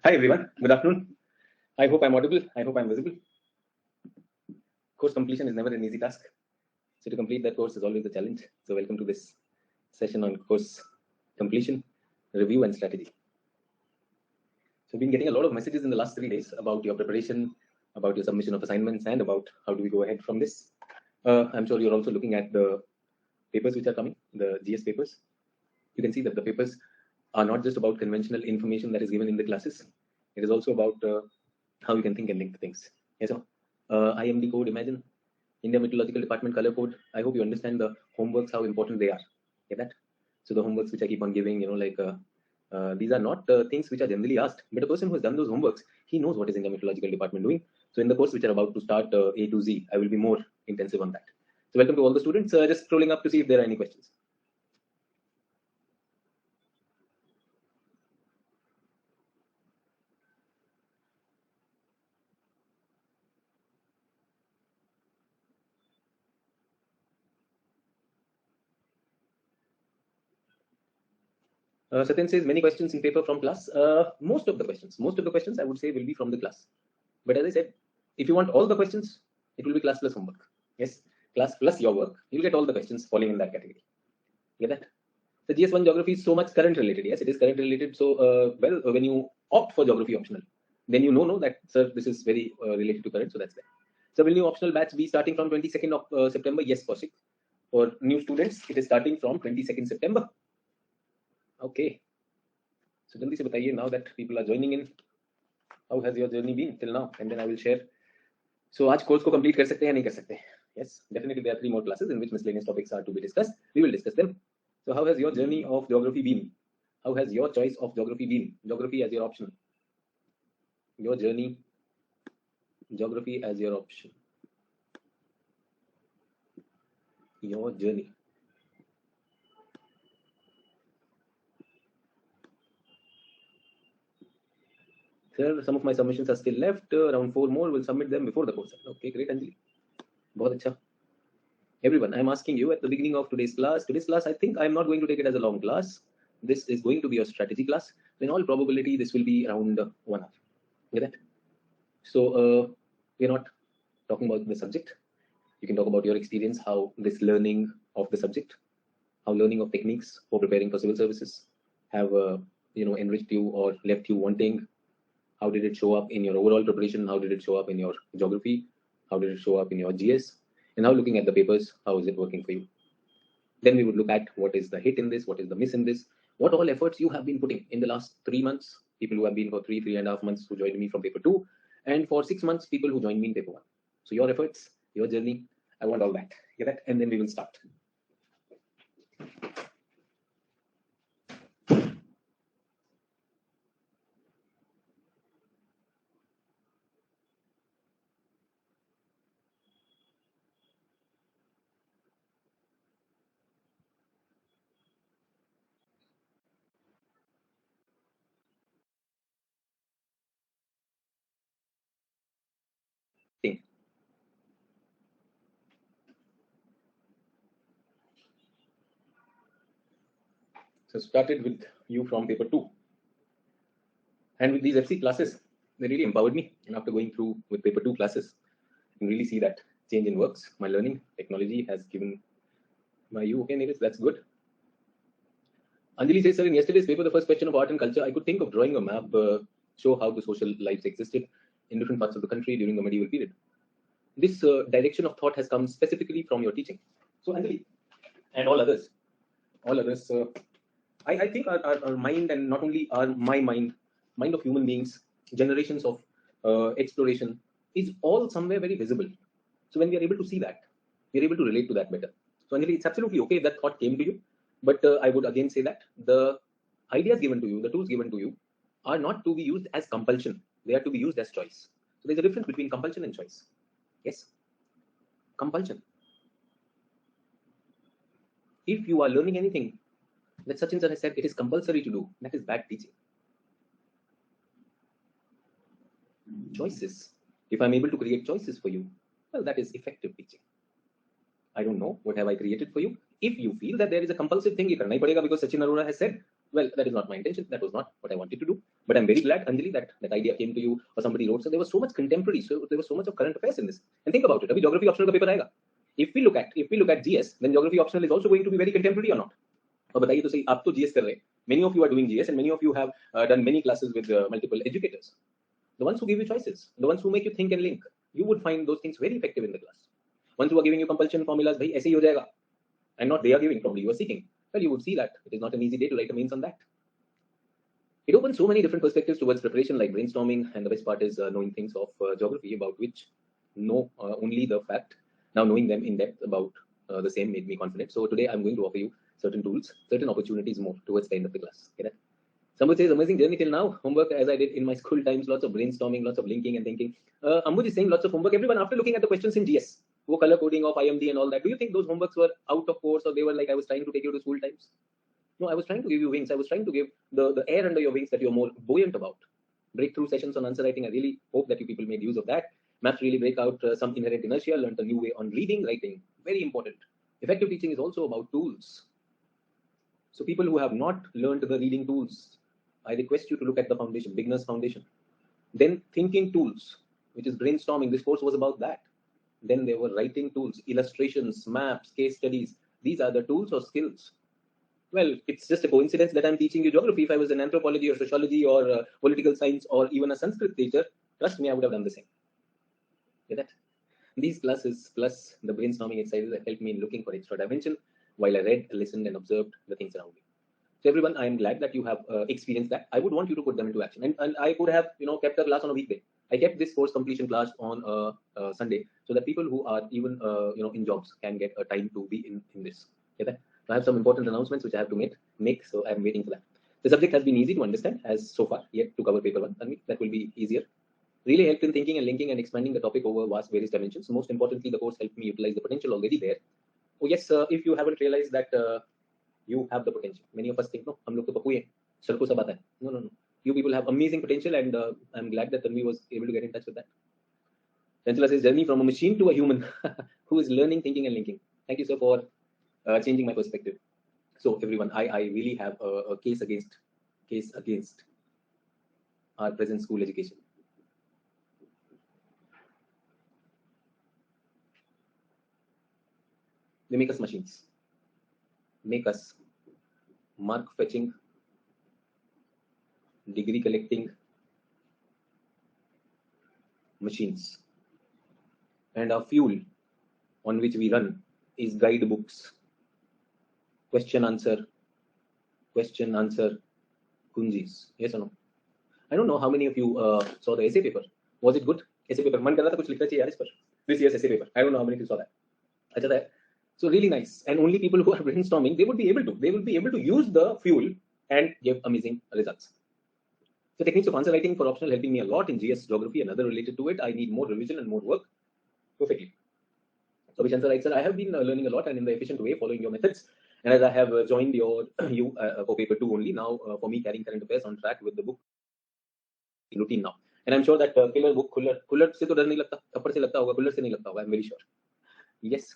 Hi everyone, good afternoon. I hope I'm audible. I hope I'm visible. Course completion is never an easy task. So to complete that course is always a challenge. So welcome to this session on course completion, review and strategy. So we've been getting a lot of messages in the last 3 days about your preparation, about your submission of assignments, and about how do we go ahead from this. I'm sure you're also looking at the papers which are coming, the GS papers. You can see that the papers are not just about conventional information that is given in the classes. It is also about how you can think and link things. Yes, sir. IMD code, imagine, India Meteorological Department color code. I hope you understand the homeworks, how important they are. Get that? So the homeworks which I keep on giving, these are not things which are generally asked, but a person who has done those homeworks, he knows what is India Meteorological Department doing. So in the course which are about to start A to Z, I will be more intensive on that. So welcome to all the students. Just scrolling up to see if there are any questions. Satyan says many questions in paper from class. Most of the questions I would say will be from the class. But as I said, if you want all the questions, it will be class plus homework. Yes, class plus your work. You'll get all the questions falling in that category. Get that? The GS1 geography is so much current related. Yes, it is current related. So, when you opt for geography optional, then you know that, sir, this is very related to current. So that's there. So will new optional batch be starting from 22nd of September? Yes, Kaushik. For new students, it is starting from 22nd September. Okay. So जल्दी से बताइए now that people are joining in. How has your journey been till now? And then I will share. So आज course को complete कर सकते हैं या नहीं कर सकते? Yes, definitely there are 3 more classes in which miscellaneous topics are to be discussed. We will discuss them. So how has your journey of geography been? How has your choice of geography been? Geography as your option. Your journey, geography as your option. Your journey. Sir, some of my submissions are still left. Around 4 more. Will submit them before the course. Okay, great, Anjali. बहुत अच्छा. Everyone, I'm asking you at the beginning of today's class. Today's class, I think I'm not going to take it as a long class. This is going to be a strategy class. In all probability, this will be around 1 hour. Get that? So we're not talking about the subject. You can talk about your experience, how this learning of the subject, how learning of techniques for preparing for civil services have enriched you or left you wanting. How did it show up in your overall preparation? How did it show up in your geography? How did it show up in your GS? And now looking at the papers, how is it working for you? Then we would look at what is the hit in this, what is the miss in this, what all efforts you have been putting in the last 3 months, people who have been for 3.5 months who joined me from paper 2, and for 6 months, people who joined me in paper 1. So your efforts, your journey, I want all that. Get that? And then we will start. Think. So started with you from paper 2. And with these FC classes, they really empowered me. And after going through with paper 2 classes, you can really see that change in works. My learning technology has given my you. Okay, Neeraj, that's good. Anjali says, sir, in yesterday's paper, the first question of art and culture, I could think of drawing a map, show how the social lives existed in different parts of the country during the medieval period. This direction of thought has come specifically from your teaching. So, Anjali, and all others, I think our mind, and not only my mind of human beings, generations of exploration, is all somewhere very visible. So when we are able to see that, we are able to relate to that better. So Anjali, it's absolutely okay if that thought came to you, but I would again say that the ideas given to you, the tools given to you, are not to be used as compulsion. They are to be used as choice. So there's a difference between compulsion and choice. Yes, compulsion. If you are learning anything that Sachin sir has said it is compulsory to do, that is bad teaching. Choices. If I'm able to create choices for you, well, that is effective teaching. I don't know what have I created for you. If you feel that there is a compulsive thing, you karna hi padega because Sachin Arora has said, Well, that is not my intention. That was not what I wanted to do. But I'm very glad, Anjali, that that idea came to you or somebody wrote. So there was so much contemporary. So there was so much of current affairs in this. And think about it. Abhi geography optional ka paper aayega. If we look at GS, then geography optional is also going to be very contemporary or not? और बताइए तो सही, आप तो GS कर रहे हैं. Many of you are doing GS and many of you have done many classes with multiple educators. The ones who give you choices, the ones who make you think and link, you would find those things very effective in the class. Ones who are giving you compulsion formulas, bhai ऐसे ही हो जाएगा, and not they are giving, probably you are seeking. Well, you would see that it is not an easy day to write a mains on that. It opens so many different perspectives towards preparation, like brainstorming, and the best part is knowing things of geography about which know only the fact. Now knowing them in depth about the same made me confident. So today I'm going to offer you certain tools, certain opportunities more towards the end of the class. Okay? Somebody says amazing journey till now. Homework as I did in my school times, lots of brainstorming, lots of linking and thinking. Ambuj is saying lots of homework. Everyone, after looking at the questions in GS, color coding of IMD and all that, do you think those homeworks were out of course or they were like I was trying to take you to school times? No, I was trying to give you wings. I was trying to give the air under your wings that you're more buoyant about. Breakthrough sessions on answer writing. I really hope that you people made use of that. Maths really break out some inherent inertia, learned a new way on reading, writing. Very important. Effective teaching is also about tools. So people who have not learned the reading tools, I request you to look at the foundation, beginner's foundation. Then thinking tools, which is brainstorming. This course was about that. Then there were writing tools, illustrations, maps, case studies. These are the tools or skills. Well, it's just a coincidence that I'm teaching you geography. If I was in anthropology or sociology or political science or even a Sanskrit teacher, trust me, I would have done the same. Get that? These classes plus the brainstorming exercises that helped me in looking for extra dimension while I read, listened, and observed the things around me. So everyone, I am glad that you have experienced that. I would want you to put them into action. And I could have, kept a class on a weekday. I kept this course completion class on a Sunday so that people who are even, in jobs can get a time to be in this. Get that? I have some important announcements which I have to make, so I'm waiting for that. The subject has been easy to understand as so far, yet to cover paper 1. I mean, that will be easier. Really helped in thinking and linking and expanding the topic over vast various dimensions. Most importantly, the course helped me utilize the potential already there. Oh yes, if you haven't realized that you have the potential. Many of us think, no, hum log to papu hai, sab ko sab aata hai. No. You people have amazing potential and I'm glad that Tanvi was able to get in touch with that. Chanchala says, journey from a machine to a human who is learning, thinking and linking. Thank you, sir, for changing my perspective. So everyone, I really have a case against our present school education. They make us machines, make us mark fetching, degree collecting machines, and our fuel on which we run is guidebooks, question answer kunjis. Yes or no? I don't know how many of you saw the essay paper. Was it good? Essay paper. Man kar raha tha kuch likhna chahiye yaar is par. This year's essay paper. I don't know how many of you saw that. Acha tha. So really nice. And only people who are brainstorming, they will be able to use the fuel and give amazing results. So techniques of answer writing for optional helping me a lot in GS geography and other related to it. I need more revision and more work. Perfectly. So which answer writes, sir, I have been learning a lot and in the efficient way following your methods. And as I have joined you for paper 2 only, now for me carrying current affairs on track with the book routine now. And I'm sure that killer book, Kuller se to dar nahi lagta, thappad se lagta hoga, Kuller se nahi lagta hoga, I'm very sure. Yes.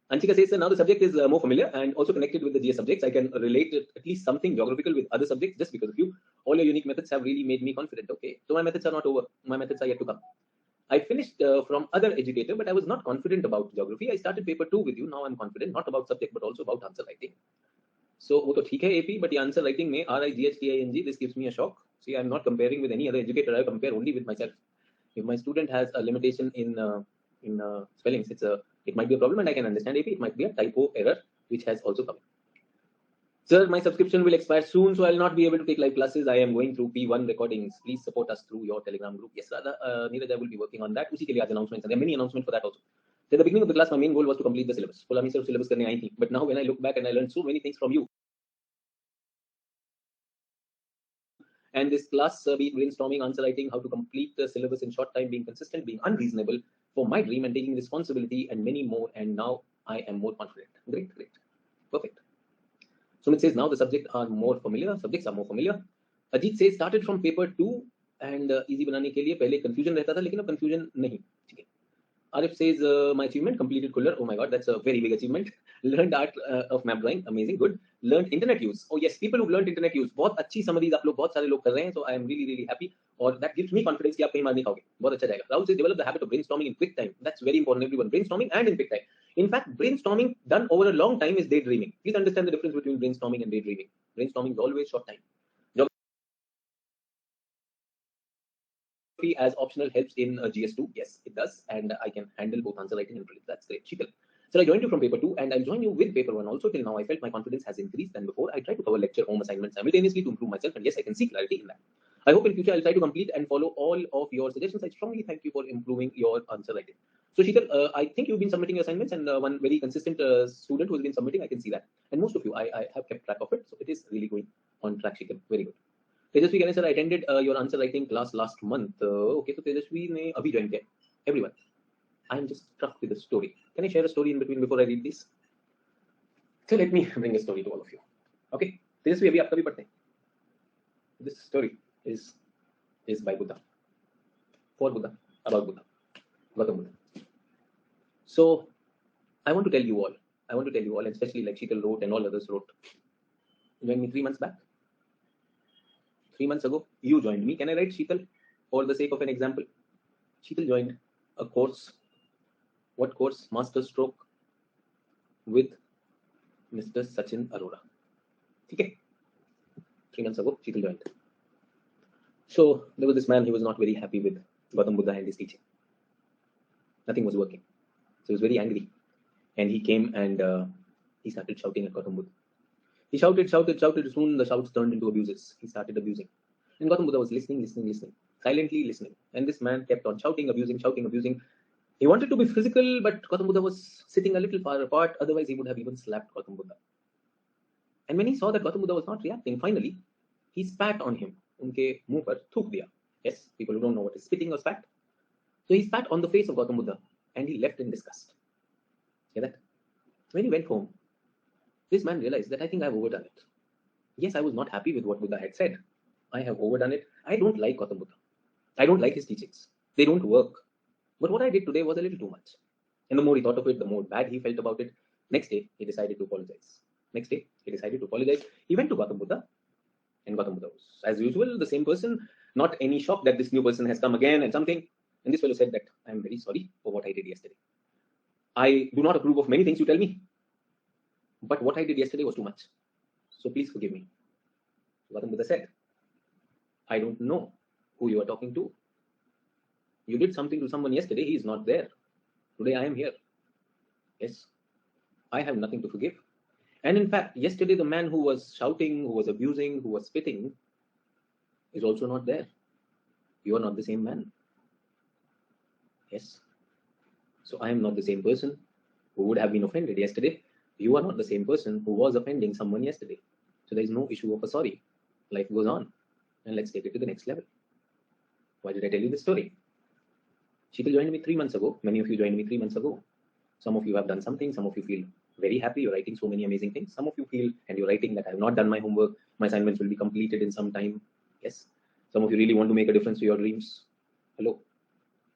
Anchika says, now the subject is more familiar and also connected with the GS subjects. I can relate at least something geographical with other subjects just because of you. All your unique methods have really made me confident. Okay, so my methods are not over. My methods are yet to come. I finished from other educator, but I was not confident about geography. I started paper 2 with you. Now I'm confident, not about subject, but also about answer writing. So, wo to theek hai AP, but the answer writing mein RIGHTING, this gives me a shock. See, I'm not comparing with any other educator. I compare only with myself. If my student has a limitation in spellings, it might be a problem, and I can understand AP. It might be a typo error, which has also come. Sir, my subscription will expire soon, so I'll not be able to take live classes. I am going through P1 recordings. Please support us through your Telegram group. Yes, Neeraj, I will be working on that. Usi ke liye aaj announcements. There are many announcements for that also. So at the beginning of the class, my main goal was to complete the syllabus. Bola main sirf syllabus karne aayi thi. But now when I look back and I learned so many things from you, and this class be brainstorming, answer writing, how to complete the syllabus in short time, being consistent, being unreasonable for my dream and taking responsibility and many more. And now I am more confident. Great. Perfect. Sumit says, now the subjects are more familiar. Ajit says, started from paper 2 and easy बनाने के लिए पहले confusion रहता था लेकिन अब confusion नहीं. ठीक है. Arif says, my achievement, completed Cooler. Oh my God, that's a very big achievement. Learned art of map drawing, amazing, good. Learned internet use. Oh yes, people who've learned internet use. बहुत अच्छी summaries आप लोग बहुत सारे लोग कर रहे हैं. So I am really really happy. और that gives me confidence कि आप कहीं मार नहीं खाओगे. बहुत अच्छा जाएगा. Rahul says, develop the habit of brainstorming in quick time. That's very important, everyone. Brainstorming and in quick time. In fact, brainstorming done over a long time is daydreaming. Please understand the difference between brainstorming and daydreaming. Brainstorming is always short time. As optional helps in GS2. Yes, it does. And I can handle both answer writing and prelims. That's great. Shikal. So I joined you from paper 2 and I'll join you with paper 1 also. Till now, I felt my confidence has increased than before. I try to cover lecture, home assignments simultaneously to improve myself. And yes, I can see clarity in that. I hope in future I'll try to complete and follow all of your suggestions. I strongly thank you for improving your answer writing. So Shikal, I think you've been submitting your assignments and one very consistent student who has been submitting, I can see that. And most of you, I have kept track of it. So it is really going on track, Shikal. Very good. Tejasvi Ganesh sir, I attended your answer writing class last month. Okay, so Tejasvi ne abhi join kiya. Everyone, I am just struck with a story. Can I share a story in between before I read this? So let me bring a story to all of you. Okay, Tejasvi abhi aapka bhi padhte hain. This story is by Buddha, for Buddha, about Buddha, Gautam Buddha. So I want to tell you all, and especially like Sheetal wrote and all others wrote. You joined me 3 months back. 3 months ago, you joined me. Can I write Sheetal for the sake of an example? Sheetal joined a course. What course? Master Stroke with Mr. Sachin Arora. Okay. 3 months ago, Sheetal joined. So there was this man, he was not very happy with Gautam Buddha and his teaching. Nothing was working. So he was very angry. And he came and he started shouting at Gautam Buddha. He shouted. Soon the shouts turned into abuses. He started abusing. And Gautam Buddha was listening, silently listening. And this man kept on shouting, abusing. He wanted to be physical, but Gautam Buddha was sitting a little far apart. Otherwise, he would have even slapped Gautam Buddha. And when he saw that Gautam Buddha was not reacting, finally, he spat on him. Unke muh par thuk diya. Yes, people who don't know what is spitting or spat. So he spat on the face of Gautam Buddha and he left in disgust. Hear that? When he went home, this man realized that I think I've overdone it. Yes, I was not happy with what Buddha had said. I have overdone it. I don't like Gautam Buddha. I don't like his teachings. They don't work. But what I did today was a little too much. And the more he thought of it, the more bad he felt about it. Next day, he decided to apologize. He went to Gautam Buddha. And Gautam Buddha was, as usual, the same person. Not any shock that this new person has come again and something. And this fellow said that, I am very sorry for what I did yesterday. I do not approve of many things you tell me. But what I did yesterday was too much. So please forgive me. Gautam Buddha said, I don't know who you are talking to. You did something to someone yesterday. He is not there. Today I am here. Yes, I have nothing to forgive. And in fact, yesterday the man who was shouting, who was abusing, who was spitting is also not there. You are not the same man. Yes. So I am not the same person who would have been offended yesterday. You are not the same person who was offending someone yesterday. So there is no issue of a sorry. Life goes on. And let's take it to the next level. Why did I tell you this story? Sheetal joined me 3 months ago. Many of you joined me 3 months ago. Some of you have done something. Some of you feel very happy. You're writing so many amazing things. Some of you feel, and you're writing that I have not done my homework. My assignments will be completed in some time. Yes. Some of you really want to make a difference to your dreams. Hello.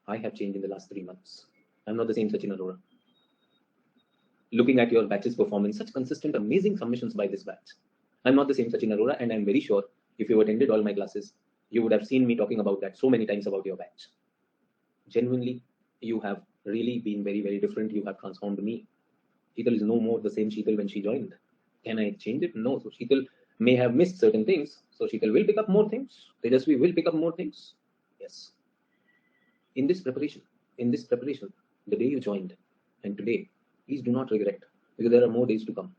I have changed in the last 3 months. I'm not the same Sachin Arora. Looking at your batch's performance, such consistent, amazing submissions by this batch. I'm not the same Sachin Arora, and I'm very sure if you attended all my classes, you would have seen me talking about that so many times about your batch. Genuinely, you have really been very, very different. You have transformed me. Sheetal is no more the same Sheetal when she joined. Can I change it? No. So Sheetal may have missed certain things. So Sheetal will pick up more things. Tejasvi will pick up more things. Yes. In this preparation, the day you joined and today, please do not regret because there are more days to come.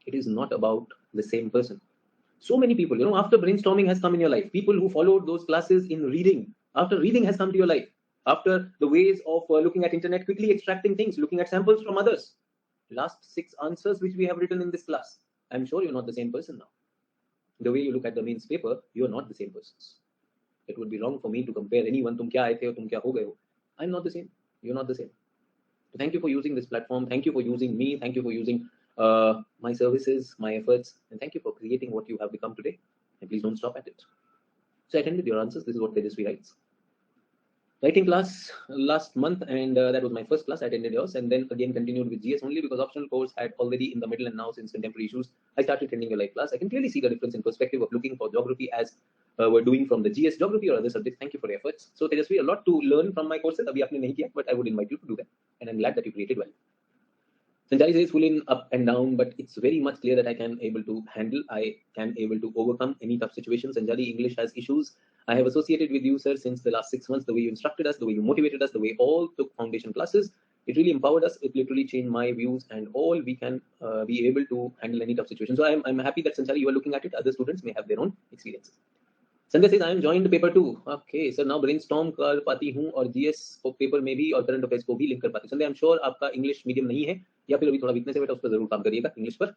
It is not about the same person. So many people, after brainstorming has come in your life, people who followed those classes in reading, after reading has come to your life, after the ways of looking at internet, quickly extracting things, looking at samples from others. Last 6 answers which we have written in this class, I'm sure you're not the same person now. The way you look at the mains paper, you're not the same persons. It would be wrong for me to compare anyone, tum kya aaye the, tum kya ho gaye ho. I'm not the same. You're not the same. So thank you for using this platform. Thank you for using me. Thank you for using my services, my efforts. And thank you for creating what you have become today. And please don't stop at it. So I attended your answers. This is what Tejasvi writes. writing class last month, and that was my first class. I attended yours, and then again continued with GS only because optional course had already in the middle, and now since contemporary issues, I started attending your live class. I can clearly see the difference in perspective of looking for geography as we're doing from the GS geography or other subjects. Thank you for your efforts. So there is a lot to learn from my courses. Abhi aapne nahi kiya, but I would invite you to do that, and I'm glad that you created well. Sanjari says full in up and down, but it's very much clear that I can able to handle, I can able to overcome any tough situations. Sanjari, English has issues. I have associated with you, sir, since the last 6 months. The way you instructed us, the way you motivated us, the way all took foundation classes, it really empowered us. It literally changed my views, and all we can be able to handle any tough situation. So I'm happy that Sanjari, you are looking at it. Other students may have their own experiences. Sanjay says I am joined paper 2. Okay, sir, now brainstorm कर पाती हूँ और GS paper में भी और current affairs को भी link कर पाती हूँ. Sanjay, I'm sure आपका इंग्लिश मीडियम नहीं है या फिर अभी थोड़ा वीकनेस है, बेटा उस पर जरूर काम करिएगा इंग्लिश पर.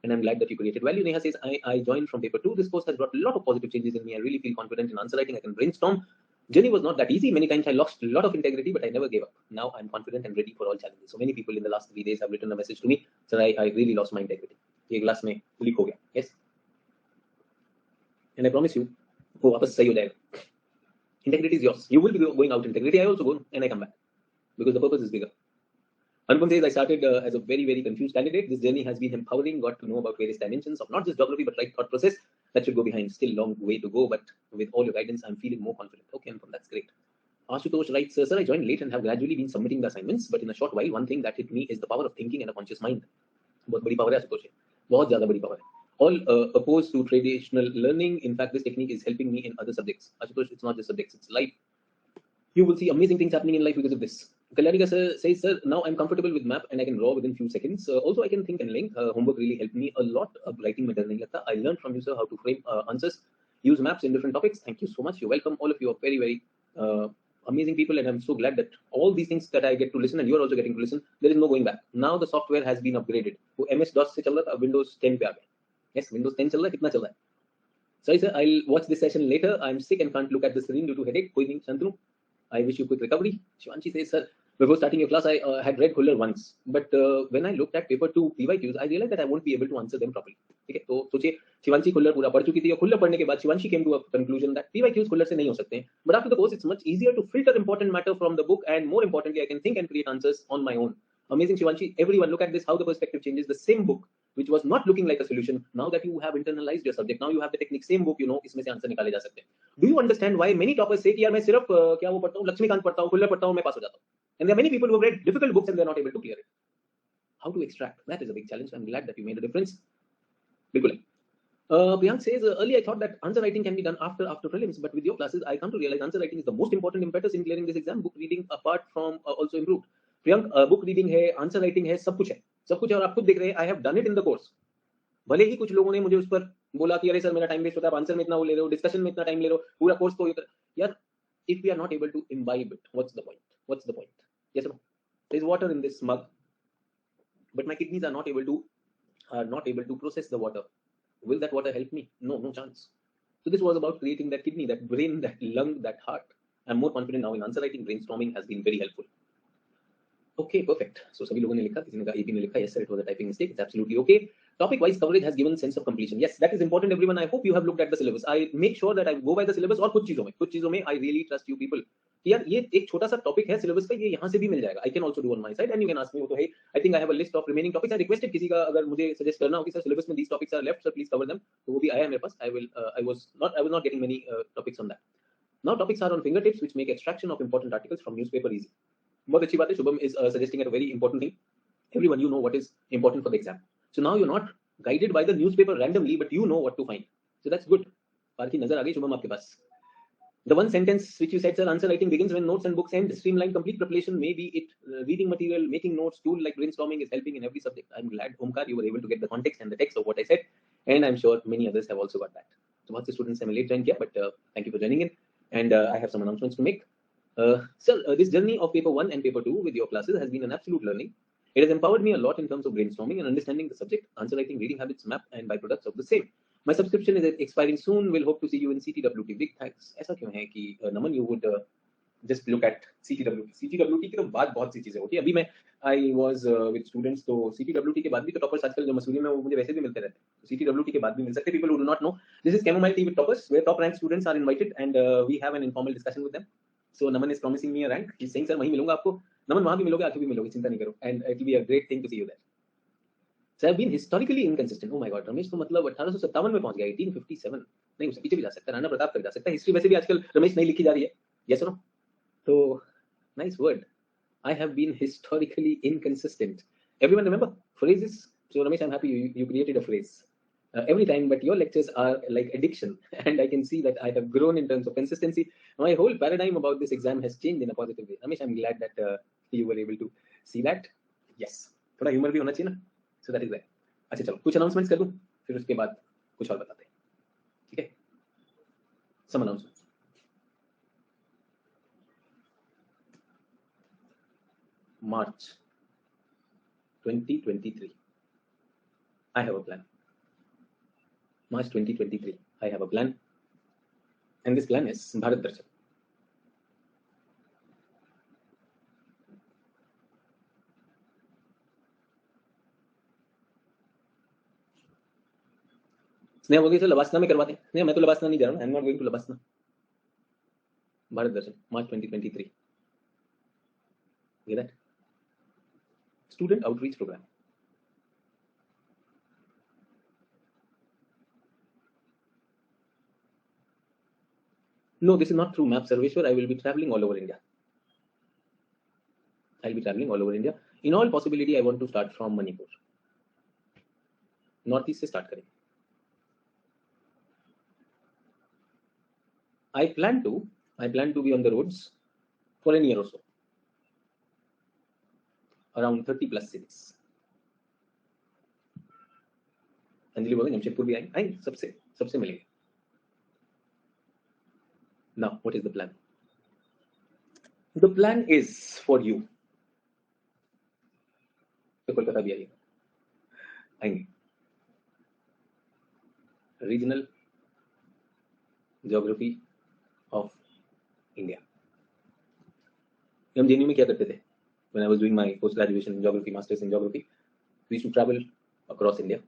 And I'm glad that you created value. Neha says I joined from paper 2. This course has brought a lot of positive changes in me. I really feel confident in answer writing. I can brainstorm. Journey was not that easy. Many times I lost a lot of integrity, but I never gave up. Now I'm confident and ready for all challenges. So many people in the last 3 days have written a message to me. Sir, I really lost my integrity. ये class में leak हो गया. Yes. And I promise you, वो वापस सही हो जाएगा. Integrity is yours. You will be going out integrity. I also go and I come back because the purpose is bigger. Anupam says I started as a very, very confused candidate. This journey has been empowering. Got to know about various dimensions of not just geography but right thought process. That should go behind. Still long way to go, but with all your guidance, I'm feeling more confident. Okay, Anupam, that's great. Ashutosh writes, sir, I joined late and have gradually been submitting the assignments, but in a short while, one thing that hit me is the power of thinking and a conscious mind. बहुत बड़ी power है आशुतोष, बहुत ज़्यादा बड़ी power है. All opposed to traditional learning. In fact, this technique is helping me in other subjects. Ashutosh, it's not just subjects, it's life. You will see amazing things happening in life because of this. Kalyarika says, sir, now I'm comfortable with map and I can draw within few seconds. Also, I can think and link. Homework really helped me a lot. Writing mein dar nahi lagta. I learned from you, sir, how to frame answers, use maps in different topics. Thank you so much. You're welcome. All of you are very, very amazing people, and I'm so glad that all these things that I get to listen and you're also getting to listen, there is no going back. Now the software has been upgraded. वो MS-DOS से चल रहा था, Windows 10 पे आ गया. Yes, Windows 10 चल रहा है, कितना चल रहा है? Sorry, sir, I'll watch this session later. I'm sick and can't look at the screen due to headache. कोई नहीं, Shantanu. I wish you quick recovery. Shivanshi says, sir, before starting your class, I had read Khuller once, but when I looked at paper 2 PYQs, I realized that I won't be able to answer them properly. ठीक है, तो सोचिए शिवांशी खुल्लर पूरा पढ़ चुकी थी और खुल्लर पढ़ने के बाद Shivanshi came to a conclusion that PYQs Khullar से नहीं हो सकते हैं. But after the course, it's much easier to filter important matter from the book, and more importantly, I can think and create answers on my own. Amazing, Shivanshi. Everyone, look at this, how the perspective changes. The same book, which was not looking like a solution, now that you have internalized your subject, now you have the technique, same book, you know, इसमें से answer निकाले जा सकते हैं. Do you understand why many toppers say कि यार मैं सिर्फ क्या वो पढ़ता हूँ, लक्ष्मीकांत पढ़ता हूँ, खुल्लर पढ़ता हूँ, मैं पास हो जाता हूँ. And there are many people who have read difficult books and they're not able to clear it. How to extract? That is a big challenge. I'm glad that you made a difference. बिल्कुल. Priyank says, earlier I thought that answer writing can be done after prelims, but with your classes, I come to realize answer writing is the most important impetus in clearing this exam. Book reading apart from also improved. Priyank, book reading है, answer writing है, सब कुछ है और आप खुद देख रहे हैं. I have done it in the course. भले ही कुछ लोगों ने मुझे उस पर बोला कि अरे सर मेरा टाइम वेस्ट होता है, आंसर में इतना वो ले रहे हो, डिस्कशन में इतना टाइम ले रहे हो, पूरा कोर्स को यार, if we are not able to imbibe it, what's the point? What's the point? Yes or no? There is water in this mug, but my kidneys are not able to process the water. Will that water help me? No chance. So this was about creating that kidney, that brain, that lung, that heart. I'm more confident now in answer writing. Brainstorming has been very helpful. Okay, perfect. So सभी लोगों ने लिखा, किसी ने कहा AP ने लिखा, yes sir, it was a typing mistake. It's absolutely okay. Topic wise coverage has given sense of completion. Yes, that is important, everyone. I hope you have looked at the syllabus. I make sure that I go by the syllabus. और कुछ चीजों में I really trust you people. यार ये एक छोटा सा topic है सिलेबस का, ये यहाँ से भी मिल जाएगा. I can also do on my side and you can ask me. वो तो है. I think I have a list of remaining topics. I requested किसी का अगर मुझे suggest करना हो कि सर सिलेबस में these topics are left, sir please cover them. तो वो भी आया है मेरे पास. I was not getting many topics on that. Now topics are on fingertips, which make extraction of important articles from newspaper easy. बहुत अच्छी बात है. Shubham is suggesting a very important thing. Everyone, you know what is important for the exam. So now you're not guided by the newspaper randomly, but you know what to find. So that's good. पार की नजर आ गई शुभम आपके पास. The one sentence which you said, sir, answer writing begins when notes and books end. Streamline complete preparation, maybe it reading material, making notes, tool like brainstorming is helping in every subject. I'm glad, Omkar, you were able to get the context and the text of what I said, and I'm sure many others have also got that. So बहुत से students have late joined here, but thank you for joining in, and I have some announcements to make. Sir, this journey of paper 1 and paper 2 with your classes has been an absolute learning. It has empowered me a lot in terms of brainstorming and understanding the subject, answer writing, reading habits, map, and byproducts of the same. My subscription is expiring soon. We'll hope to see you in CTWT. Big thanks. ऐसा क्यों है कि नमन you would just look at CTWT. CTWT की तो बात बहुत सी चीजें होती है. अभी मैं I was with students, तो CTWT के बाद भी तो toppers आजकल जो मसूरी में वो मुझे वैसे भी मिलते रहते हैं. CTWT के बाद भी मिल सकते. People who do not know, this is Chamomile Tea with toppers, where top ranked students are invited and we have an informal discussion with them. So Naman is promising me a rank. He's saying, sir, वहीं मिलूंगा आपको. Naman, वहां भी मिलोगे, आके भी मिलोगे, चिंता नहीं करो. And it will be a great thing to see you there. So I've been historically inconsistent. Oh my God, Ramesh तो मतलब 1857 में पहुंच गया, 1857. नहीं, उससे पीछे भी जा सकता है, राणा प्रताप तक जा सकता है. हिस्ट्री वैसे भी आजकल रमेश नहीं लिखी जा रही है. Yes or no? So nice word. I have been historically inconsistent. Everyone remember phrases? So Ramesh, I'm happy you created a phrase. Every time, but your lectures are like addiction, and I can see that I have grown in terms of consistency. My whole paradigm about this exam has changed in a positive way. Ramesh, I'm glad that you were able to see that. Yes, थोड़ा humor भी होना चाहिए ना. So that is that. अच्छा चलो कुछ announcements कर दूं, फिर उसके बाद कुछ और बताते हैं. ठीक है? Some announcements. March 2023. I have a plan. March 2023. I have a plan. And this plan is Bharat Darshan. Sneha बोल गई, लबासना में करवाते हैं. नहीं, मैं तो लबासना नहीं जा रहा हूँ. I am not going to LBSNAA. Bharat Darshan, March 2023. Get that? Student outreach program. No, this is not through Map Sarveshwar. I will be traveling all over India. I'll be traveling all over India. In all possibility, I want to start from Manipur. Northeast से start करेंगे. I plan to be on the roads for a year or so. Around 30 plus cities. Anjali बोले जमशेदपुर भी आएंगे, सबसे मिलेंगे. Now, what is the plan? The plan is for you. तो कोलकाता भी आएंगे. Regional Geography of India. हम जेएनयू में क्या करते थे? When I was doing my post graduation in geography, masters in geography, we used to travel across India.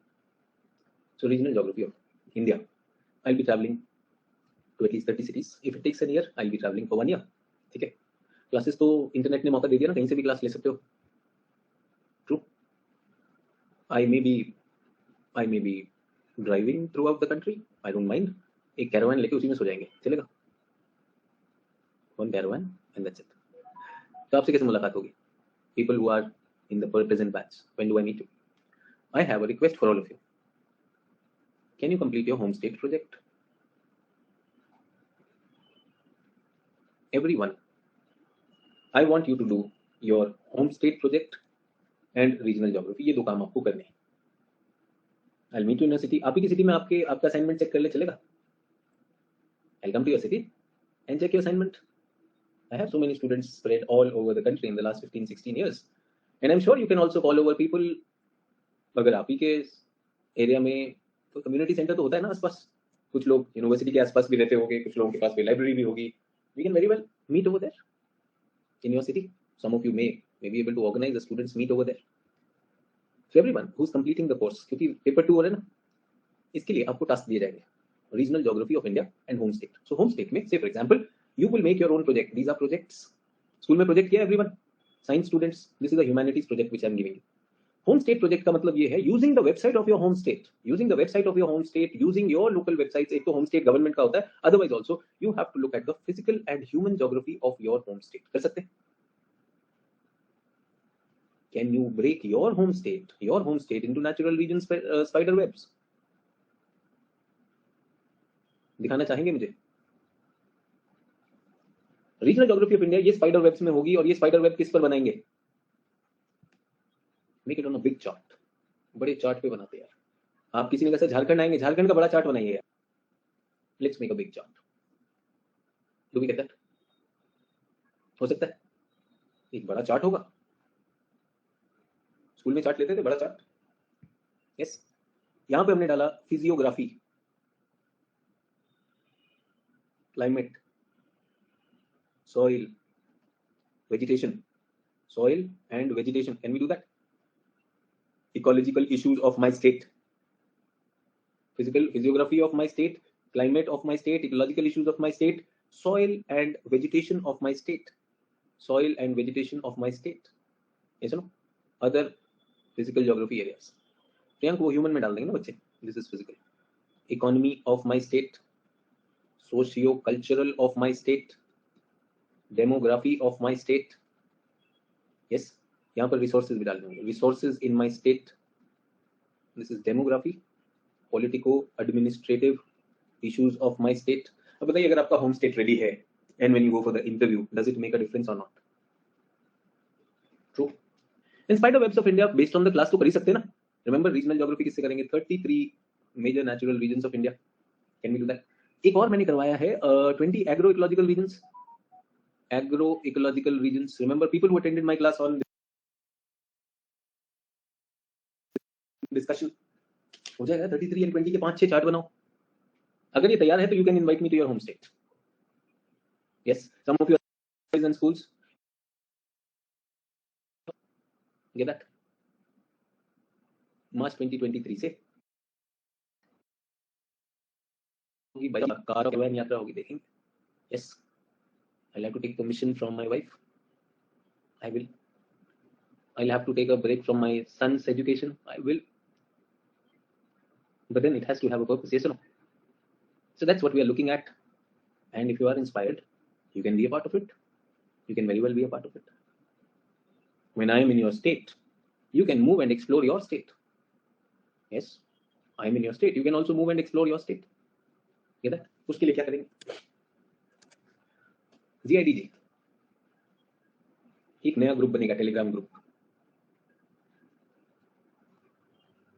So Regional Geography of India. I'll be traveling to at least 30 cities. If it takes a year, I'll be traveling for 1 year. ठीक है? Classes तो internet ने मौका दे दिया ना, कहीं से भी क्लास ले सकते हो. True. I may be driving throughout the country. I don't mind. एक कैरावान लेके उसी में सो जाएंगे, चलेगा? One caravan and that's it. तो आपसे कैसे मुलाकात होगी? People who are in the present batch. When do I meet you? I have a request for all of you. Can you complete your home state project? Everyone, I want you to do your home state project and regional geography. ये दो काम आपको करने हैं. I'll meet you in a city. आप ही की city में आपका असाइनमेंट चेक कर ले, चलेगा? I'll come to your city and check your assignment. I have so many students spread all over the country in the last 15-16 years. And I'm sure you can also call over people. अगर आप ही के area में तो community centre तो होता है ना आसपास. कुछ लोग यूनिवर्सिटी के आसपास भी रहते होंगे, कुछ लोगों के पास भी लाइब्रेरी भी होगी. We can very well meet over there in your city. Some of you may be able to organize the students meet over there. So everyone who's completing the course, क्योंकि पेपर 2 हो रहा है ना, इसके लिए आपको टास्क दिए जाएंगे. Regional Geography of India and Home State. So Home State में, say for example, you will make your own project. These are projects. School में प्रोजेक्ट किया everyone. Science students, this is a humanities project which I am giving you. Home state project का मतलब ये है using the website of your home state, using your local websites. एक तो home state government का होता है, otherwise also you have to look at the physical and human geography of your home state. कर सकते हैं? Can you break your home state into natural region spider webs? दिखाना चाहेंगे मुझे? रीजनल ज्योग्राफी ऑफ इंडिया ये spider webs में होगी, और ये स्पाइडर वेब किस पर बनाएंगे? Make it on a big chart. बड़े चार्ट पे बनाते हैं यार. आप किसी ने कहा झारखंड आएंगे, झारखंड का बड़ा चार्ट बनाइए यार. Let's make a big chart. Do we get that? हो सकता है एक बड़ा चार्ट होगा. स्कूल में चार्ट लेते थे, बड़ा चार्ट. यस. यहां पे हमने डाला physiography, climate, soil, vegetation, soil and vegetation. Can we do that? Ecological issues of my state, physiography of my state, climate of my state, ecological issues of my state, soil and vegetation of my state. Soil and vegetation of my state. Yes or no? Other physical geography areas. Priyank वो human में डाल देंगे ना बच्चे. This is physical. Economy of my state. Socio-cultural of my state. Demography of my state. Yes. यहाँ पर resources भी डाल देंगे. Resources in my state. This is demography. Politico-administrative issues of my state. अब बताइए अगर आपका home state ready है and when you go for the interview, does it make a difference or not? True. In spite of webs of India, based on the class तो कर ही सकते हैं ना. Remember regional geography किससे करेंगे? 33 major natural regions of India. Can we do that? एक और मैंने करवाया है 20 agroecological regions. Agroecological regions. Remember people who attended my class on discussion. हो जाएगा 33 and 20 के 5-6 चार्ट बनाओ. अगर ये तैयार है तो you can invite me to your home state. Yes, some of your and schools get that. March 2023 से होगी भाई कार और वैन यात्रा होगी देखेंगे. Yes, I'll have to take permission from my wife. I'll have to take a break from my son's education. I will. But then it has to have a purpose, yes or no? So that's what we are looking at. And if you are inspired, you can be a part of it. You can very well be a part of it. When I am in your state, you can move and explore your state. Yes, I am in your state. You can also move and explore your state. Get that? उसके लिए क्या करेंगे? GIDG एक नया group बनेगा, Telegram group.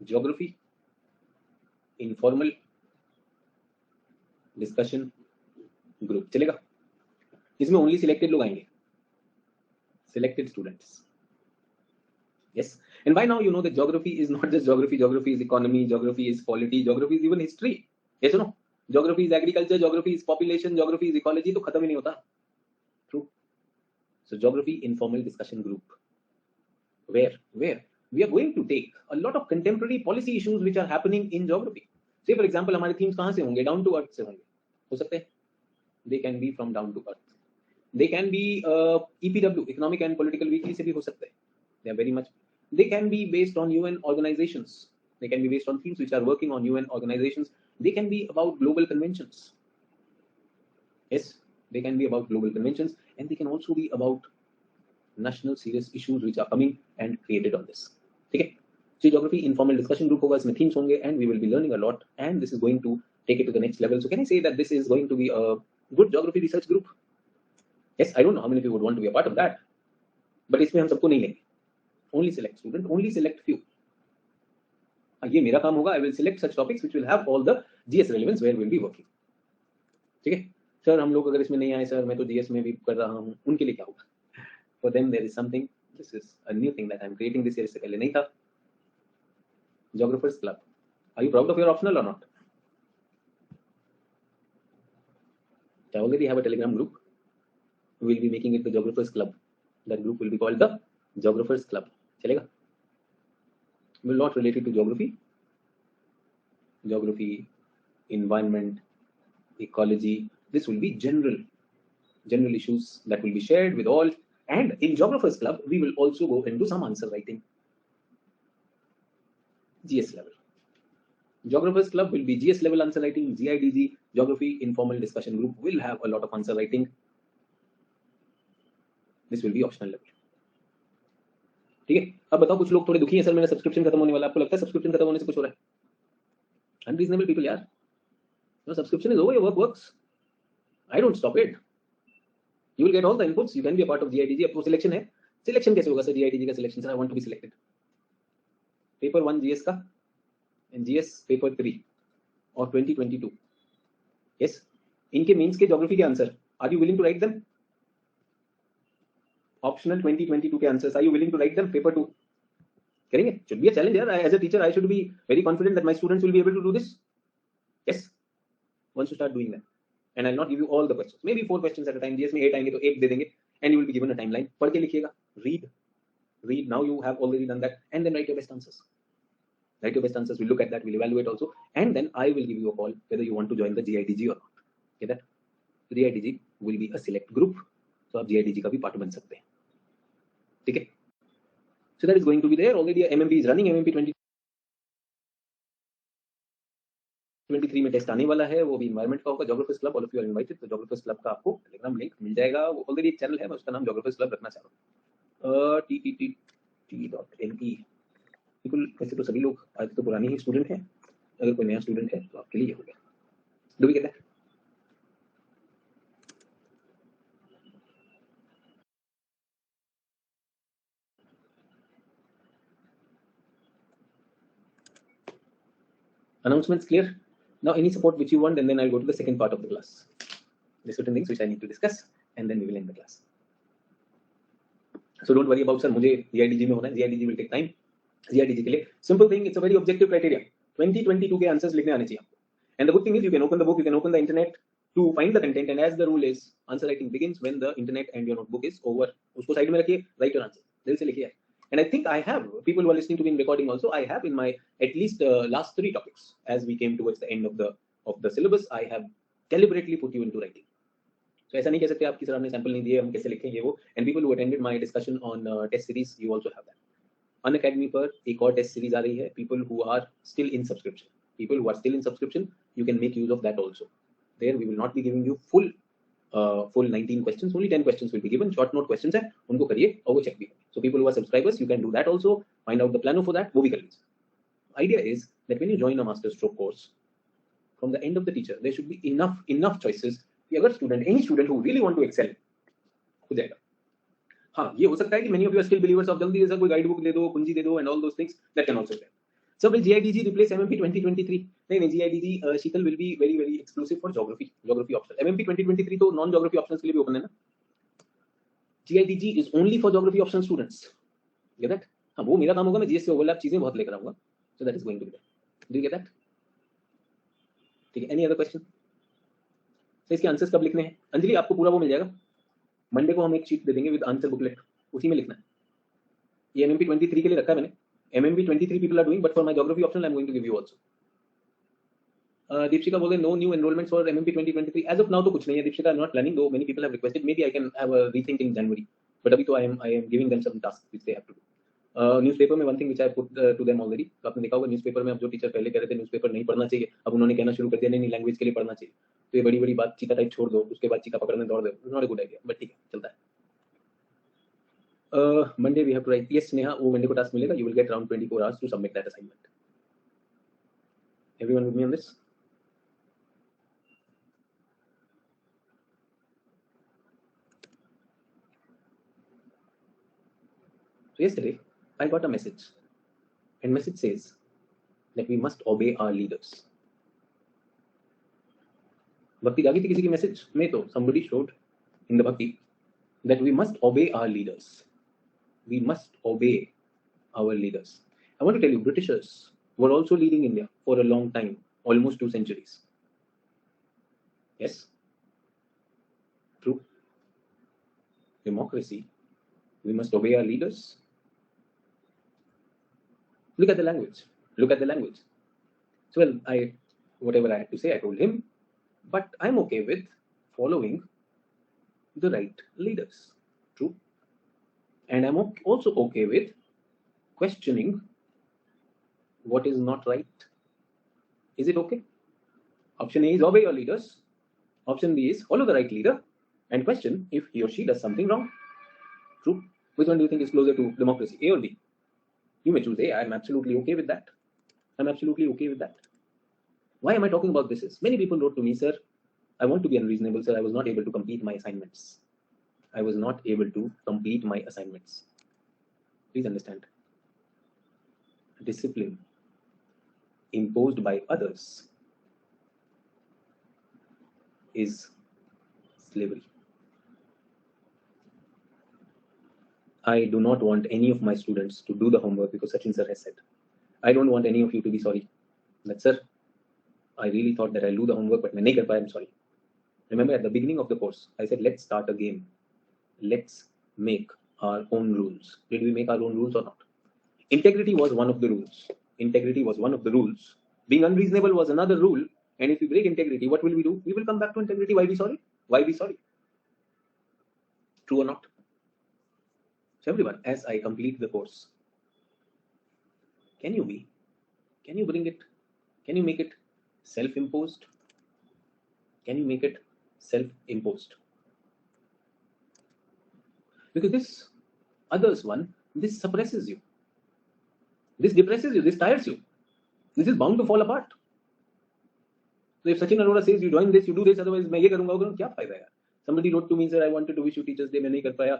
Geography informal discussion group चलेगा. इसमें only selected लोग आएंगे. Selected students. Yes. And by now you know that geography is not just geography. Geography is economy. Geography is polity. Geography is even history. Yes or no? Geography is agriculture. Geography is population. Geography is ecology. तो खत्म ही नहीं होता. True. So geography informal discussion group. Where we are going to take a lot of contemporary policy issues which are happening in geography. Say for example हमारे themes कहाँ से होंगे? Down to earth से होंगे. हो सकते हैं? They can be from down to earth. They can be EPW, economic and political weekly से भी हो सकते हैं. They are very much. They can be based on UN organizations. They can be based on themes which are working on UN organizations. They can be about global conventions. Yes, they can be about global conventions, and they can also be about national serious issues which are coming and created on this. Okay. So geography informal discussion group होगा, इसमें themes होंगे, and we will be learning a lot, and this is going to take it to the next level. So can I say that this is going to be a good geography research group? Yes, I don't know how many people would want to be a part of that, but इसमें हम सबको नहीं लेंगे. Only select student, only select few. ये मेरा काम होगा. I will select such topics which will have all the GS relevance where we'll be working. ठीक है सर, हम लोग अगर इसमें नहीं आए सर, मैं तो GS में भी कर रहा हूँ, उनके लिए क्या होगा? For them there is something. This is a new thing that I'm creating this year. इससे पहले नहीं था. Geographers Club. Are you proud of your optional or not? I already have a Telegram group. We will be making it the Geographers Club. That group will be called the Geographers Club. चलेगा? Will not related to geography. Geography, environment, ecology. This will be general issues that will be shared with all. And in Geographers Club, we will also go into some answer writing. GS level. Geographers Club will be GS level answer writing. GIDG, Geography Informal Discussion Group, will have a lot of answer writing. This will be optional level. ठीक है. अब बताओ, कुछ लोग थोड़े दुखी हैं sir, मेरा सब्सक्रिप्शन खत्म होने वाला है. आपको लगता है सब्सक्रिप्शन खत्म होने से कुछ हो रहा है? Unreasonable people यार. No, subscription is over. Your work works. I don't stop it. You will get all the inputs. You can be a part of GIDG. अब वो सिलेक्शन है. सिलेक्शन कैसे होगा सर? GIDG का selection sir, I want to be selected. Paper 1 GS का and GS paper 3 और 2022. Yes. इनके mains के ज्योग्राफी के answer. Are you willing to write them? Optional 2022 के answers. Are you willing to write them? Paper 2. करेंगे? Should be a challenge यार. As a teacher, I should be very confident that my students will be able to do this. Yes. Once you start doing that. And I'll not give you all the questions. Maybe 4 questions at a time. GS में 8 आएंगे तो 8 दे देंगे. And you will be given a timeline. पढ़ के लिखिएगा. Read. Now you have already done that. And then write your best answers. Write your best answers. We'll look at that. We'll evaluate also. And then I will give you a call whether you want to join the GIDG or not. Get that? GIDG will be a select group, तो आप GIDG का भी part बन सकते हैं, ठीक है. So that is going to be there. Already MMP is running. MMP 2023 में टेस्ट आने वाला है, वो भी इन्वायरमेंट का होगा. Geographers club, all of you are invited. तो जोग्राफर्स क्लब का आपको टेलीग्राम लिंक मिल जाएगा. वो ऑलरेडी एक चैनल है, मैं उसका नाम जोग्राफर्स क्लब रखना चाह रहा हूँ. ttt.me. बिल्कुल, वैसे तो सभी लोग आज तो पुराने ही स्टूडेंट हैं. अगर कोई नया स्टूडेंट है तो आपके लिए हो गया. Do we get that? Announcements clear? Now any support which you want, and then I'll go to the second part of the class. There's certain things which I need to discuss, and then we will end the class. So don't worry about sir, मुझे GIDG में होना है. GIDG will take time. GIDG के लिए simple thing, it's a very objective criteria. 2022 के answers लिखने आने चाहिए आपको. And the good thing is you can open the book, you can open the internet to find the content, and as the rule is, answer writing begins when the internet and your notebook is over. उसको side में रखिए, write your answer. दिल से लिखिए. And I think I have people who are listening to me in recording also. I have in my at least last 3 topics, as we came towards the end of the syllabus, I have deliberately put you into writing. So ऐसा नहीं कह सकते आपकी sir हमने sample नहीं दिए, हम कैसे लिखेंगे वो. And people who attended my discussion on test series, you also have that. Unacademy पर एक और टेस्ट सीरीज आ रही है. People who are still in subscription, you can make use of that also. There we will not be giving you full 19 questions. Only 10 questions will be given. Short note questions है, उनको करिए और वो check भी करिए. So people who are subscribers, you can do that also. Find out the plano for that, वो भी कर लीजिए. Idea is that when you join a master stroke course, from the end of the teacher, there should be enough choices. कि अगर any student who really want to excel, हो जाएगा. हाँ, ये हो सकता है कि many of you are still believers of जल्दी जैसा कोई गाइड बुक दे दो, कुंजी दे दो, and all those things. That can also be. So will GIDG replace MMP 2023? नहीं, GIDG Sheetal will be very exclusive for geography optional. MMP 2023 तो non geography options के लिए भी open है ना. GIDG is only for geography optional students. Get that? हाँ, वो मेरा काम होगा, मैं GS से overlap चीजें बहुत लेकर आऊंगा. So that is going to be there. Do you get that? ठीक है. Any other question? तो इसके आंसर्स कब लिखने हैं? अंजलि आपको पूरा वो मिल जाएगा. मंडे को हम एक शीट दे देंगे विद आंसर बुकलेट, उसी में लिखना है. ये MMP 23 के लिए रखा है मैंने. MMP 23 people are doing, but for my geography optional I'm going to give you also. Deepshikha बोले no new enrollments for MMP 2023. As of now तो कुछ नहीं है Deepshikha. I'm not planning, though many people have requested. Maybe I can have a rethink in January. But अभी तो I am giving them some tasks which they have to do. Newspaper में one thing which I put to them already. तो आपने देखा होगा newspaper में अब जो टीचर पहले कह रहे थे न्यूज़पेपर नहीं पढ़ना चाहिए, अब उन्होंने कहना शुरू कर दिया नहीं लैंग्वेज के लिए पढ़ना चाहिए. तो ये बड़ी बात चीका टाइप छोड़ दो, उसके बाद चीका पकड़ने दौड़ दो. Not a good idea, but ठीक है, चलता है. Monday we have to write. Yes, Neha, वो Monday को टास्क मिलेगा. You will get around 24 hours to submit that assignment. Everyone with me on this? So yesterday I got a message, and message says that we must obey our leaders. भक्ति जागी थी किसी की message में, तो somebody showed in the bhakti that we must obey our leaders. We must obey our leaders. I want to tell you, Britishers were also leading India for a long time, almost 2 centuries. Yes, true. Democracy. We must obey our leaders. Look at the language. So well, whatever I had to say, I told him, but I'm okay with following the right leaders. True. And I'm also okay with questioning what is not right. Is it okay? Option A is obey your leaders. Option B is follow the right leader and question if he or she does something wrong. True. Which one do you think is closer to democracy, A or B? You may choose A. I'm absolutely okay with that. Why am I talking about this? Many people wrote to me, sir, I want to be unreasonable, sir. I was not able to complete my assignments. Please understand. Discipline imposed by others is slavery. I do not want any of my students to do the homework because Sachin sir has said. I don't want any of you to be sorry. That sir, I really thought that I'll do the homework, but मैं नहीं कर पाया, I'm sorry. Remember at the beginning of the course, I said, let's start a game. Let's make our own rules. Did we make our own rules or not? Integrity was one of the rules. Being unreasonable was another rule. And if we break integrity, what will we do? We will come back to integrity. Why be sorry? Why be sorry? True or not? So everyone, as I complete the course, can you be? Can you bring it? Can you make it self-imposed? Can you make it self-imposed? Because this others one, this suppresses you. This depresses you. This tires you. This is bound to fall apart. So if Sachin Arora says you join this, you do this, otherwise मैं ये करूँगा वो क्या फायदा यार? Somebody wrote to me, sir, I wanted to wish you Teachers Day, मैं नहीं कर पाया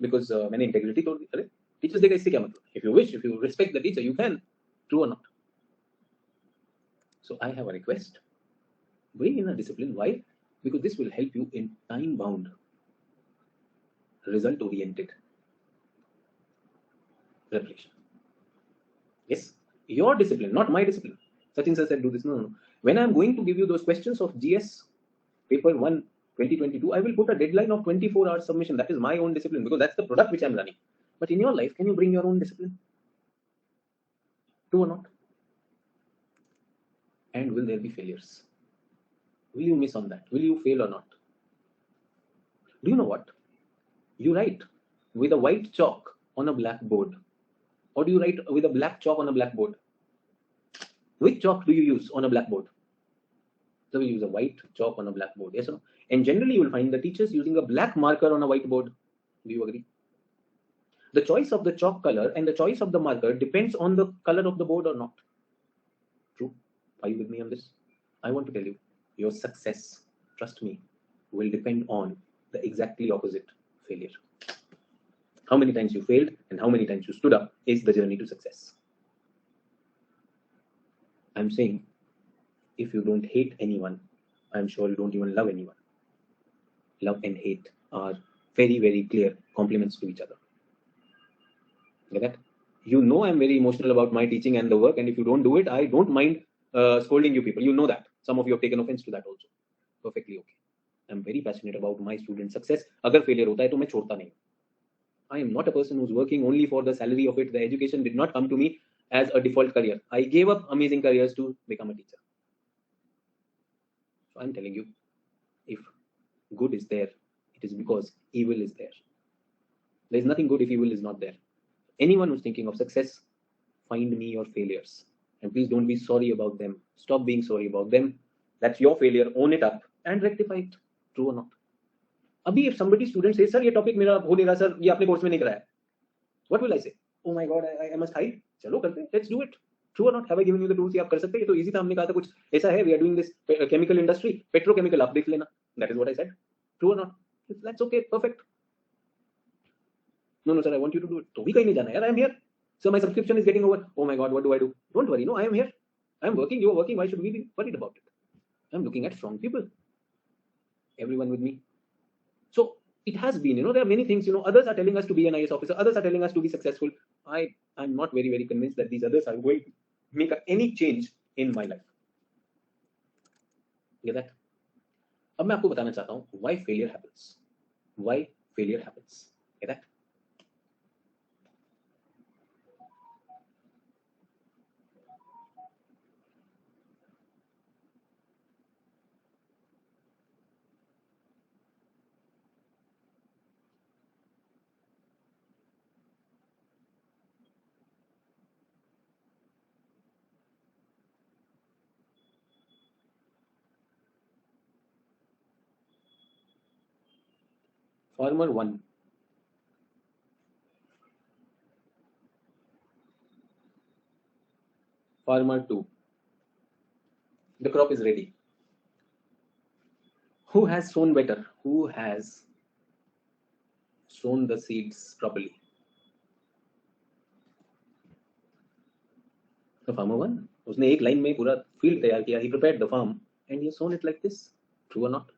because मैंने integrity तोड़ दी. अरे Teachers Day का इससे क्या मतलब? If you wish, if you respect the teacher, you can. True or not? So I have a request. Bring in a discipline. Why? Because this will help you in time-bound, result-oriented reflection. Yes, your discipline, not my discipline. Sachin sir said do this. No. When I'm going to give you those questions of GS paper 1 2022, I will put a deadline of 24 hours submission. That is my own discipline because that's the product which I'm running. But in your life, can you bring your own discipline? True or not? And will there be failures? Will you miss on that? Will you fail or not? Do you know what? You write with a white chalk on a blackboard. Or do you write with a black chalk on a blackboard? Which chalk do you use on a blackboard? So we use a white chalk on a blackboard, yes or no? And generally you will find the teachers using a black marker on a whiteboard. Do you agree? The choice of the chalk color and the choice of the marker depends on the color of the board or not. True? Are you with me on this? I want to tell you, your success, trust me, will depend on the exactly opposite failure. How many times you failed and how many times you stood up is the journey to success. I'm saying, if you don't hate anyone, I'm sure you don't even love anyone. Love and hate are very, very clear complements to each other. Get that? You know I'm very emotional about my teaching and the work, and if you don't do it, I don't mind scolding you people. You know that. Some of you have taken offense to that also. Perfectly okay. I'm very passionate about my student success. अगर failure होता है तो मैं छोड़ता नहीं. I am not a person who's working only for the salary of it. The education did not come to me as a default career. I gave up amazing careers to become a teacher. So I'm telling you, if good is there, it is because evil is there. There is nothing good if evil is not there. Anyone who's thinking of success, find me your failures. And please don't be sorry about them. Stop being sorry about them. That's your failure. Own it up and rectify it. True or not? Abhi, if somebody student says, sir, ये topic मेरा हो नहीं रहा sir, ये आपने course में नहीं कराया. What will I say? Oh my God, I must hide. चलो करते हैं. Let's do it. True or not? Have I given you the tools? ये आप कर सकते हैं. ये तो easy था. हमने कहा था कुछ ऐसा है. We are doing this chemical industry, petrochemical. आप देख लेना. That is what I said. True or not? That's okay. Perfect. No, sir, I want you to do it. तो भी कहीं नहीं जाना यार. I am here. So my subscription is getting over. Oh my God, what do I do? Don't worry. No, I am here. I am working. You are working. Why should we be worried about it? I am looking at strong people. Everyone with me. So it has been, there are many things, others are telling us to be an IS officer, others are telling us to be successful. I'm not very, very convinced that these others are going to make any change in my life. Get that? अब मैं आपको बताना चाहता हूँ why failure happens. Why failure happens. Get that? Farmer 1. Farmer 2. The crop is ready. Who has sown better? Who has sown the seeds properly? The farmer 1. उसने एक line में पूरा फील्ड तैयार किया. He prepared the farm and he has sown it like this. True or not?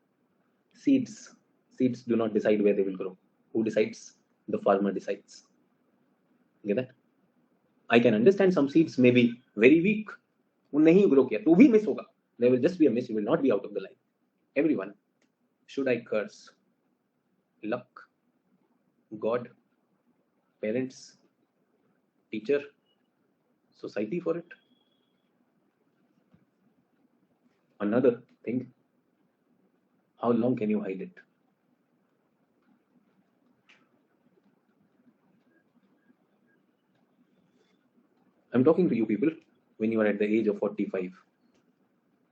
Seeds do not decide where they will grow. Who decides? The farmer decides. Get that? I can understand some seeds may be very weak. वो नहीं grow किया तो भी miss होगा. There will just be a miss. You will not be out of the line. Everyone, should I curse luck, God, parents, teacher, society for it? Another thing, How long can you hide it? I'm talking to you people. When you are at the age of 45,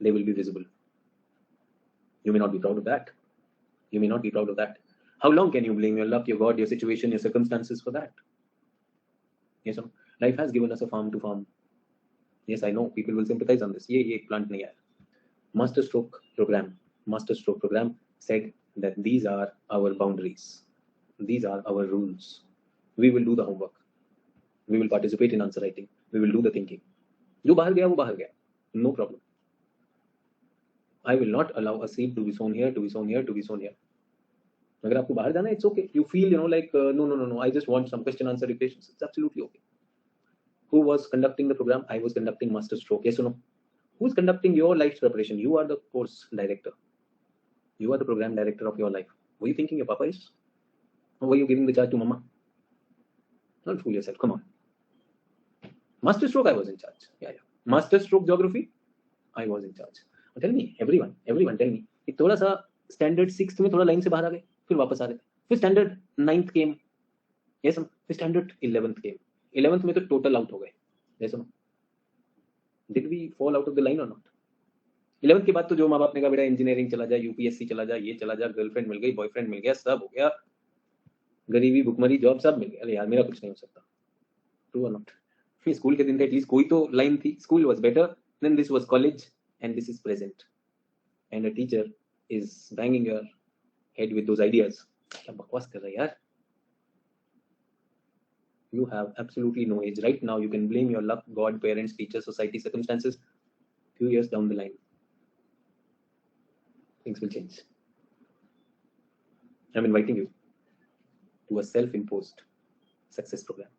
they will be visible. You may not be proud of that. You may not be proud of that. How long can you blame your luck, your God, your situation, your circumstances for that? Yes, no? Life has given us a farm to farm. Yes, I know people will sympathize on this. Ye plant nahi hai. Master stroke program said that these are our boundaries. These are our rules. We will do the homework. We will participate in answer writing. We will do the thinking. जो बाहर गया वो बाहर गया. No problem. I will not allow a seed to be sown here, to be sown here, to be sown here. अगर आपको बाहर जाना है, it's okay. You feel, like, no. I just want some question answer equations. It's absolutely okay. Who was conducting the program? I was conducting master stroke. Yes or no? Who's conducting your life's preparation? You are the course director. You are the program director of your life. Were you thinking your papa is? Or were you giving the charge to mama? Don't fool yourself. Come on. Master stroke, I was in charge. Yeah. Master stroke geography, I was in charge. Tell me, everyone, tell me. कि थोड़ा सा standard 6th में थोड़ा line से बाहर आ गए, फिर वापस आ रहे थे, फिर स्टैंडर्ड 9th केम, यस, फिर स्टैंडर्ड 11th केम. 11th में तो टोटल आउट हो गए. Yes, did we fall out of the line और नॉट? 11th के बाद तो जो माँ बाप ने कहा बेटा इंजीनियरिंग चला जा, यूपीएससी चला जा, ये चला जा, गर्लफ्रेंड मिल गई, बॉयफ्रेंड मिल गया, सब हो गया, गरीबी भुखमरी जॉब सब मिल गया. अरे यार मेरा कुछ नहीं हो सकता. ट्रू और नॉट? फिर स्कूल के दिन थे, एटलीस्ट कोई तो लाइन थी. School was better, then this was college, and this is present, and a teacher is banging your head with those ideas. क्या बकवास कर रहा है यार? You have absolutely no age. Right now you can blame your luck, God, parents, teachers, society, circumstances. Few years down the line, things will change. I'm inviting you to a self-imposed success program.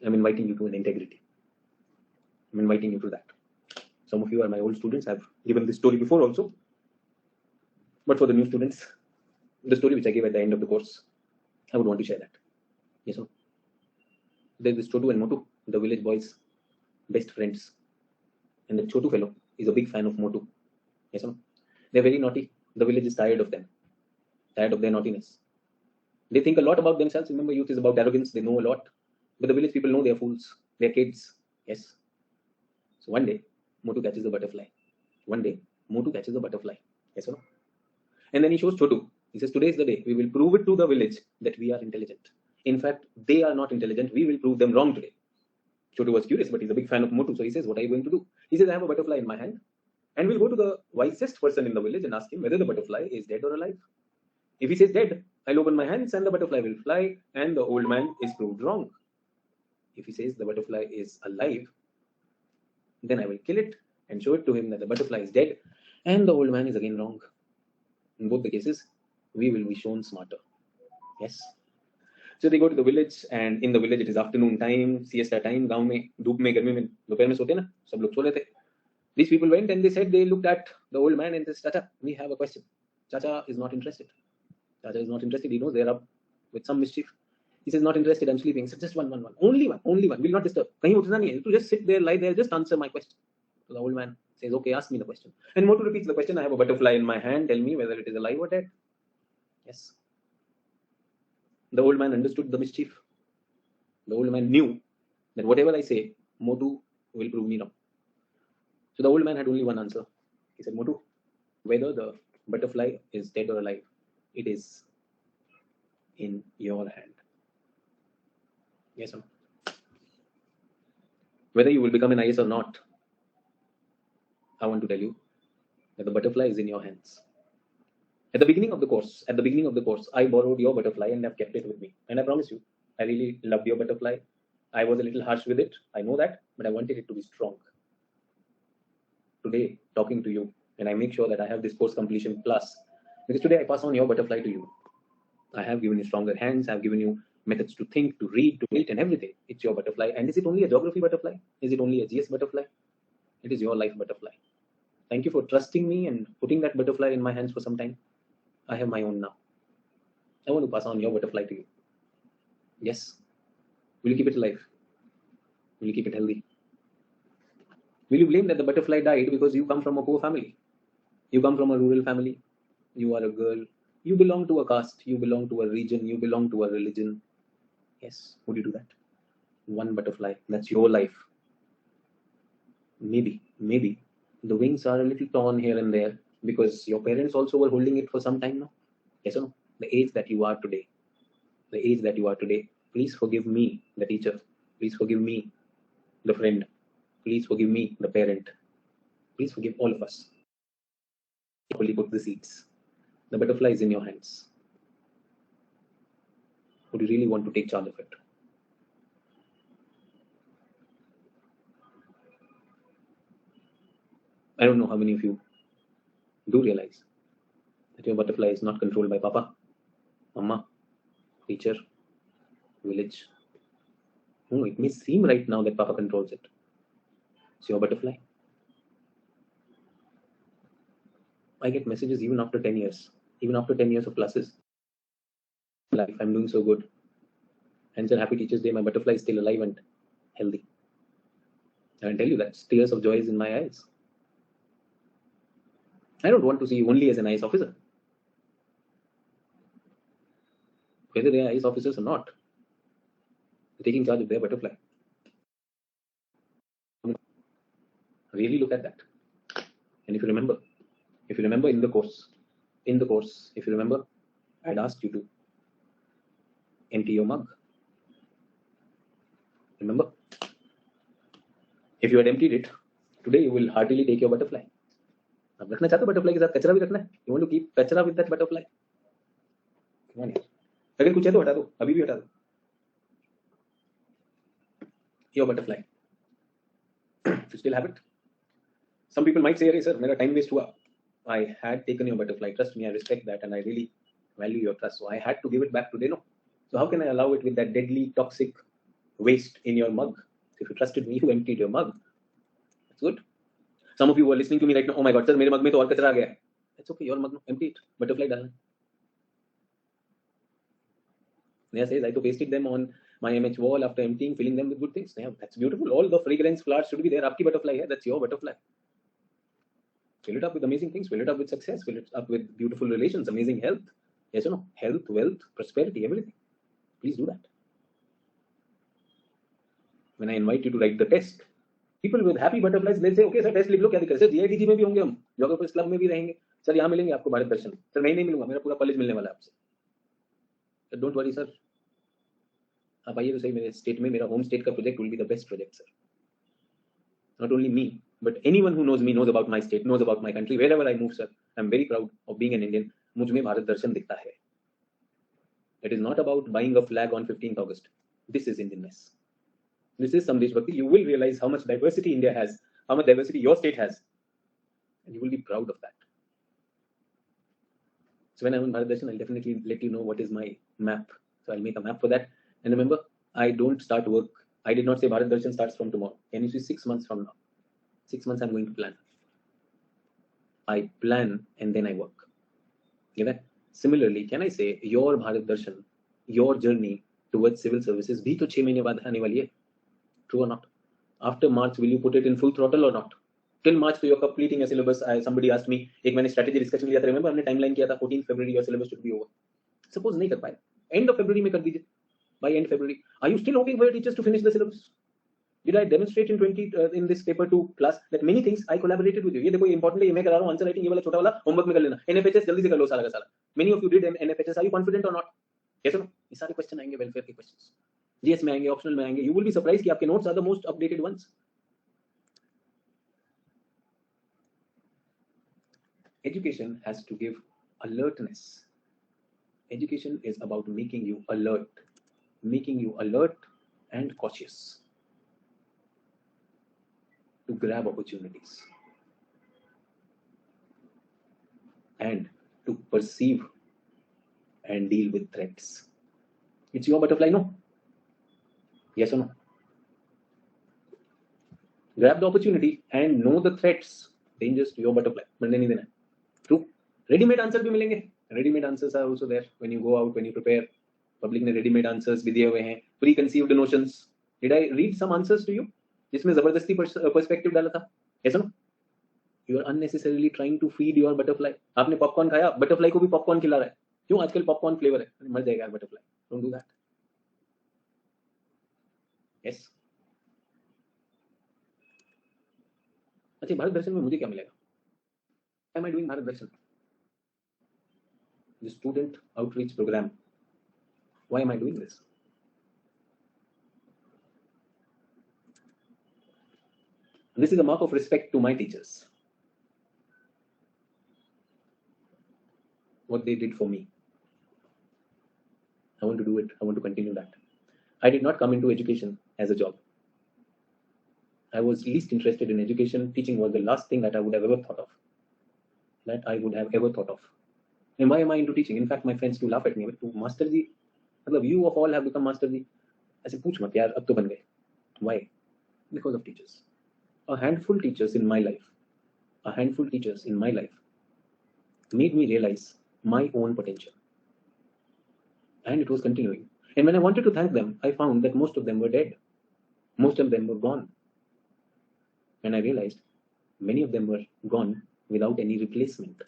I'm inviting you to an integrity. I'm inviting you to that. Some of you are my old students. I've given this story before also. But for the new students, the story which I gave at the end of the course, I would want to share that. Yes, sir. There's this Chotu and Motu, the village boys, best friends. And the Chotu fellow is a big fan of Motu. Yes, sir. They're very naughty. The village is tired of them, tired of their naughtiness. They think a lot about themselves. Remember, youth is about arrogance. They know a lot. But the village people know they're fools. They're kids. Yes. So one day, Motu catches the butterfly. One day, Motu catches the butterfly. Yes or no? And then he shows Chotu. He says, today is the day. We will prove it to the village that we are intelligent. In fact, they are not intelligent. We will prove them wrong today. Chotu was curious, but he's a big fan of Motu. So he says, what are you going to do? He says, I have a butterfly in my hand. And we'll go to the wisest person in the village and ask him whether the butterfly is dead or alive. If he says dead, I'll open my hands and the butterfly will fly and the old man is proved wrong. If he says the butterfly is alive, then I will kill it and show it to him that the butterfly is dead and the old man is again wrong. In both the cases, we will be shown smarter. Yes. So they go to the village, and in the village it is afternoon time, siesta time. गांव में धूप में गर्मी में दोपहर में सोते ना, सब लोग सो रहे थे. These people went and they said, they looked at the old man and said, Chacha, we have a question. Chacha is not interested. Chacha is not interested. He knows they're up with some mischief. He says, not interested, I'm sleeping. He said, just one. Only one. Will not disturb. Kahin utna nahi hai. To just sit there, lie there, just answer my question. So the old man says, okay, ask me the question. And Motu repeats the question. I have a butterfly in my hand. Tell me whether it is alive or dead. Yes. The old man understood the mischief. The old man knew that whatever I say, Motu will prove me wrong. So the old man had only one answer. He said, Motu, whether the butterfly is dead or alive, it is in your hand. Yes or no? Whether you will become an IS or not, I want to tell you that the butterfly is in your hands. At the beginning of the course, I borrowed your butterfly and I've kept it with me. And I promise you, I really loved your butterfly. I was a little harsh with it. I know that, but I wanted it to be strong. Today, talking to you, and I make sure that I have this course completion plus, because today I pass on your butterfly to you. I have given you stronger hands. I've given you methods to think, to read, to eat, and everything. It's your butterfly. And is it only a geography butterfly? Is it only a GS butterfly? It is your life butterfly. Thank you for trusting me and putting that butterfly in my hands for some time. I have my own now. I want to pass on your butterfly to you. Yes. Will you keep it alive? Will you keep it healthy? Will you blame that the butterfly died because you come from a poor family? You come from a rural family? you are a girl, you belong to a caste, you belong to a region, you belong to a religion. Yes, would you do that? One butterfly, that's your life. Maybe the wings are a little torn here and there because your parents also were holding it for some time now. Yes or no? The age that you are today, please forgive me, the teacher. Please forgive me, the friend. Please forgive me, the parent. Please forgive all of us. Only put the seeds. The butterfly is in your hands. Would you really want to take charge of it? I don't know how many of you do realize that your butterfly is not controlled by Papa, Mama, teacher, village. No, it may seem right now that Papa controls it. It's your butterfly. I get messages even after 10 years, even after 10 years of classes. Life, I'm doing so good. And sir, happy Teachers Day. My butterfly is still alive and healthy. And I tell you that tears of joy is in my eyes. I don't want to see you only as an IAS officer. Whether they are IAS officers or not, they're taking charge of their butterfly. Really look at that. And if you remember in the course, if you remember, I'd asked you to empty your mug. Remember? If you had emptied it, today you will heartily take your butterfly. अब रखना चाहते हो butterfly के साथ कचरा भी रखना है? You want to keep कचरा with that butterfly? Come on यार. अगर कुछ है तो हटा दो, अभी भी हटा दो. Your butterfly. You still have it? Some people might say, "Hey sir, मेरा time waste हुआ." I had taken your butterfly. Trust me, I respect that, and I really value your trust. So I had to give it back today. No. So how can I allow it with that deadly, toxic waste in your mug? If you trusted me, you emptied your mug. That's good. Some of you who are listening to me right now, oh my God, sir, मेरे मग में तो और कचरा आ गया है. It's okay, your mug, empty it. Butterfly डालना. Neha says, I to pasted them on my MH wall after emptying, filling them with good things. Neha, that's beautiful. All the fragrance flowers should be there. आपकी butterfly है. That's your butterfly. Fill it up with amazing things. Fill it up with success. Fill it up with beautiful relations, amazing health. Yes or no? Health, wealth, prosperity, everything. Please do that. When I invite you to write the test, people with happy butterflies, they say, okay, sir, test लिख लो क्या दिक्कत है? Sir, GITG में भी होंगे हम, Geographers Club में भी रहेंगे. सर, यहाँ मिलेंगे आपको भारत दर्शन. सर, मैं नहीं मिलूंगा, मेरा पूरा कॉलेज मिलने वाला है आपसे. Sir, don't worry, sir. आप आइए तो सही मेरे स्टेट में, मेरा होम स्टेट का project will be the best project, sir. Not only me, but anyone who knows me knows about my state, knows about my country. Wherever I move, sir, I'm very proud of being an Indian. मुझ में भारत दर्शन दिखता है. It is not about buying a flag on 15th August. This is Indianness. This is some Deshbhakti. You will realize how much diversity India has, how much diversity your state has, and you will be proud of that. So when I'm on Bharat Darshan, I'll definitely let you know what is my map. So I'll make a map for that. And remember, I don't start work. I did not say Bharat Darshan starts from tomorrow. Can you see 6 months from now? 6 months I'm going to plan. I plan and then I work. Get that? Similarly, can I say your Bharat Darshan, your journey towards civil services भी तो 6 महीने बाद आने वाली है. True or not? After March, will you put it in full throttle or not? Till March, so you're completing your syllabus. Somebody asked me, एक मैंने strategy discussion लिया था. Remember, हमने timeline किया था 14th February your syllabus should be over. Suppose नहीं कर पाए, end of February में कर दीजिए. By end February, are you still hoping for your teachers to finish the syllabus? Did I demonstrate in this paper 2 class that many things I collaborated with you? ये देखो ये important है, ये मैं करा रहा हूँ, answer writing ये वाला छोटा वाला homework में कर लेना. NFHS जल्दी से कर लो सारा का सारा. Many of you did NFHS. Are you confident or not? Yes or no? ये सारे question आएंगे welfare के questions. GS में आएंगे, optional में आएंगे. You will be surprised कि आपके notes are the most updated ones. Education has to give alertness. Education is about making you alert and cautious to grab opportunities and to perceive and deal with threats. It's your butterfly, no? Yes or no? Grab the opportunity and know the threats, dangers to your butterfly. बनने नहीं देना. True. Ready-made answer भी मिलेंगे. Ready-made answers are also there when you go out, when you prepare. Public ने ready-made answers भी दिए हुए हैं. Preconceived notions. Did I read some answers to you? जिसमें जबरदस्ती perspective डाला था. Yes or no? You are unnecessarily trying to feed your butterfly. आपने पॉपकॉर्न खाया, बटरफ्लाई को भी पॉपकॉर्न खिला रहा है. क्यों? आजकल पॉपकॉर्न फ्लेवर है. मर जाएगा butterfly. Don't do that. Yes. अच्छा, भारत दर्शन में मुझे क्या मिलेगा? Why am I doing Bharat Darshan? The student outreach program. Why am I doing this? This is a mark of respect to my teachers. What they did for me. I want to do it. I want to continue that. I did not come into education as a job. I was least interested in education. Teaching was the last thing that I would have ever thought of. And why am I into teaching? In fact, my friends do laugh at me. Master ji, you of all have become Master ji. ऐसे पूछ मत यार, अब तो बन गए. Why? Because of teachers. A handful teachers in my life made me realize my own potential. And it was continuing. And when I wanted to thank them, I found that most of them were dead. Most of them were gone. And I realized many of them were gone without any replacement.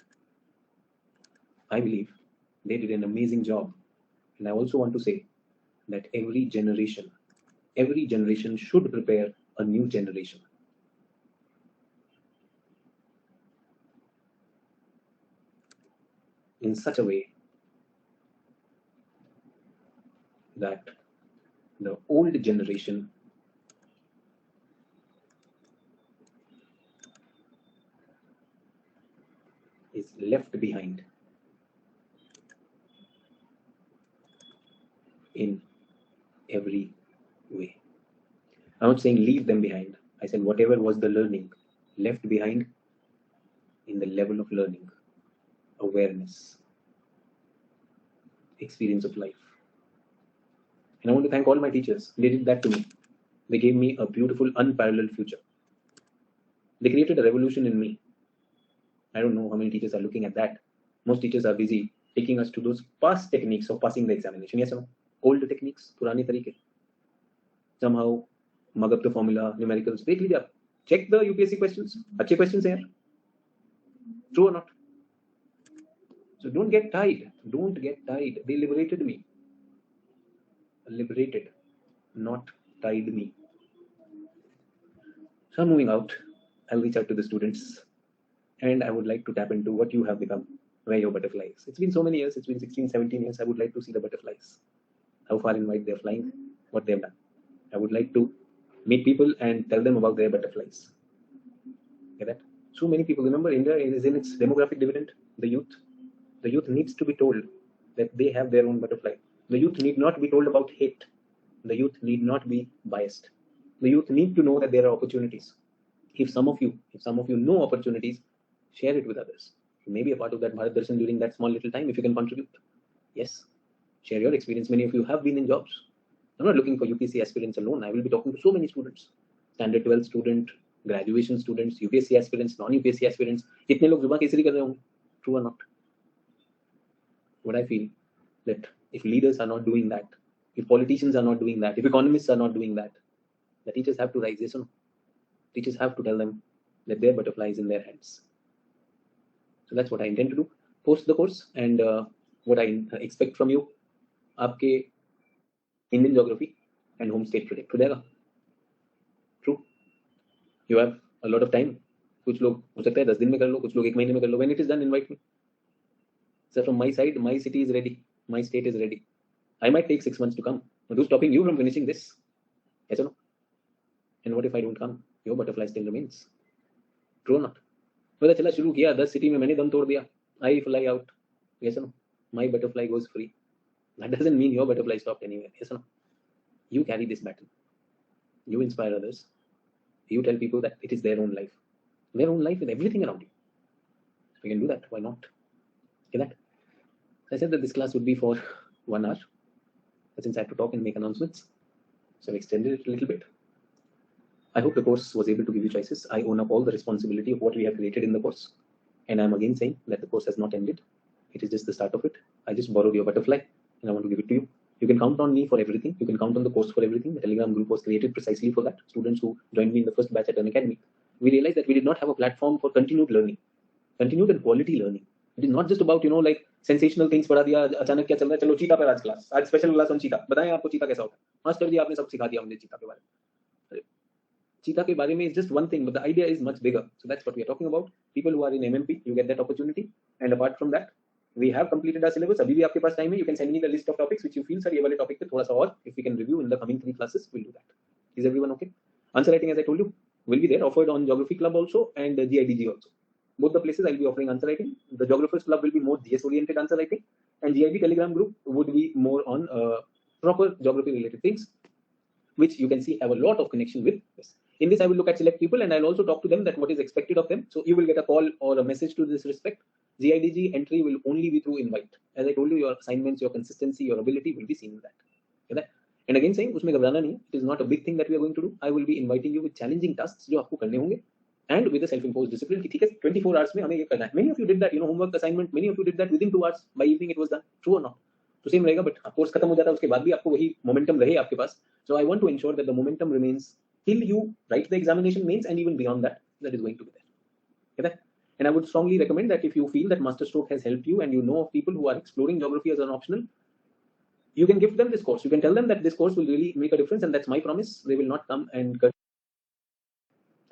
I believe they did an amazing job. And I also want to say that every generation should prepare a new generation. In such a way that the old generation is left behind in every way. I'm not saying leave them behind. I said whatever was the learning left behind in the level of learning, awareness, experience of life. And I want to thank all my teachers. They did that to me. They gave me a beautiful, unparalleled future. They created a revolution in me. I don't know how many teachers are looking at that. Most teachers are busy taking us to those past techniques of passing the examination. Yes or no? Old techniques, purane tarike. Somehow, mug up the formula, numericals. Dekh lijiye aap. Check the UPSC questions. Achhe questions hai yaar. True or not? So don't get tied. Don't get tied. They liberated me. Liberated, not tied me. So I'm moving out. I'll reach out to the students. And I would like to tap into what you have become, where your butterfly is. It's been so many years. It's been 16, 17 years. I would like to see the butterflies. How far and wide they're flying, what they've done. I would like to meet people and tell them about their butterflies. Get that? So many people. Remember, India is in its demographic dividend. The youth. The youth needs to be told that they have their own butterfly. The youth need not be told about hate. The youth need not be biased. The youth need to know that there are opportunities. If some of you know opportunities, share it with others. You may be a part of that Bharat Darshan during that small little time if you can contribute. Yes, share your experience. Many of you have been in jobs. I'm not looking for UPSC aspirants alone. I will be talking to so many students. Standard 12 student, graduation students, UPSC aspirants, non-UPSC aspirants. Kitne log जुबान केसरी कर रहे होंगे? True or not? What I feel that if leaders are not doing that, if politicians are not doing that, if economists are not doing that, the teachers have to rise. Yes or no? Teachers have to tell them that their butterfly is in their hands. So that's what I intend to do post the course, and what I expect from you. आपके Indian geography and home state project हो जाएगा. True. You have a lot of time. कुछ लोग हो सकता है 10 दिन में कर लो, कुछ लोग 1 महीने में कर लो. When it is done, invite me. So from my side, my city is ready. My state is ready. I might take 6 months to come. But who's stopping you from finishing this? Yes or no? And what if I don't come? Your butterfly still remains. True or not? पता चला शुरू किया 10 city में मैंने दम तोड़ दिया. I fly out. Yes or no? My butterfly goes free. That doesn't mean your butterfly stopped anywhere. Yes or no? You carry this baton. You inspire others. You tell people that it is their own life. Their own life with everything around you. You can do that. Why not? Okay, that. I said that this class would be for 1 hour. But since I have to talk and make announcements, so I've extended it a little bit. I hope the course was able to give you choices. I own up all the responsibility of what we have created in the course. And I'm again saying that the course has not ended. It is just the start of it. I just borrowed your butterfly and I want to give it to you. You can count on me for everything. You can count on the course for everything. The Telegram group was created precisely for that. Students who joined me in the first batch at an academy we realized that we did not have a platform for continued learning, continued and quality learning. It is not just about like sensational things. पढ़ा दिया अचानक क्या चल रहा है, चलो चीता पे आज क्लास, आज स्पेशल क्लास ऑन चीता, बताएं आपको चीता कैसा होता है, मास्टर जी आपने सब सिखा दिया मुझे चीता के बारे में. चीता के बारे में is just one thing, but the idea is much bigger. So that's what we are talking about. People who are in MMP, you get that opportunity. And apart from that, we have completed our syllabus. अभी भी आपके पास time है. You can send me the list of topics which you feel sir ये वाले topic पे थोड़ा सा और if we can review in the coming 3 classes, we'll do that. Is everyone okay? Answer writing, as I told you, will be there, offered on Geography Club also and GIDG also. Both the places I'll be offering answer writing. The Geographers Club will be more GS oriented answer writing, and GID Telegram group would be more on proper geography related things, which you can see have a lot of connection with this. In this, I will look at select people and I'll also talk to them that what is expected of them. So you will get a call or a message to this respect. GIDG entry will only be through invite. As I told you, your assignments, your consistency, your ability will be seen in that. Okay? And again saying, उसमें घबराना नहीं, it is not a big thing that we are going to do. I will be inviting you with challenging tasks जो आपको करने होंगे, and with a self-imposed discipline कि ठीक है 24 hours में हमें ये करना है. Many of you did that, homework assignment. Many of you did that within 2 hours. By evening it was done. True or not? तो सेम रहेगा, बट कोर्स खत्म हो जाता है उसके बाद भी आपको वही मोमेंटम रहे आपके पास. So I want to ensure that the momentum remains till you write the examination mains, and even beyond that, that is going to be there. Okay? And I would strongly recommend that if you feel that Masterstroke has helped you and you know of people who are exploring geography as an optional, you can give them this course. You can tell them that this course will really make a difference, and that's my promise. They will not come and cut.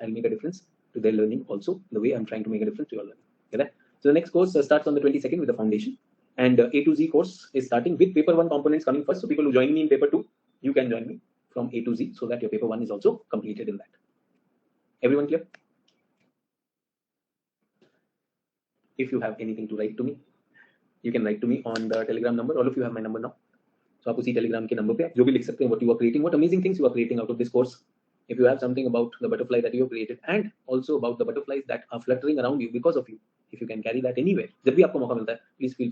I'll make a difference to their learning also, the way I'm trying to make a difference to your learning. Okay? So the next course starts on the 22nd with the foundation, and A to Z course is starting with paper 1 components coming first. So people who join me in paper 2, you can join me from A to Z so that your paper 1 is also completed in that. Everyone clear? If you have anything to write to me, you can write to me on the Telegram number. All of you have my number now. So आप उसी Telegram के number पे जो भी लिख सकते हैं what you are creating, what amazing things you are creating out of this course. If you have something about the butterfly that you have created and also about the butterflies that are fluttering around you because of you, if you can carry that anywhere, जब भी आपको मौका मिलता है, please feel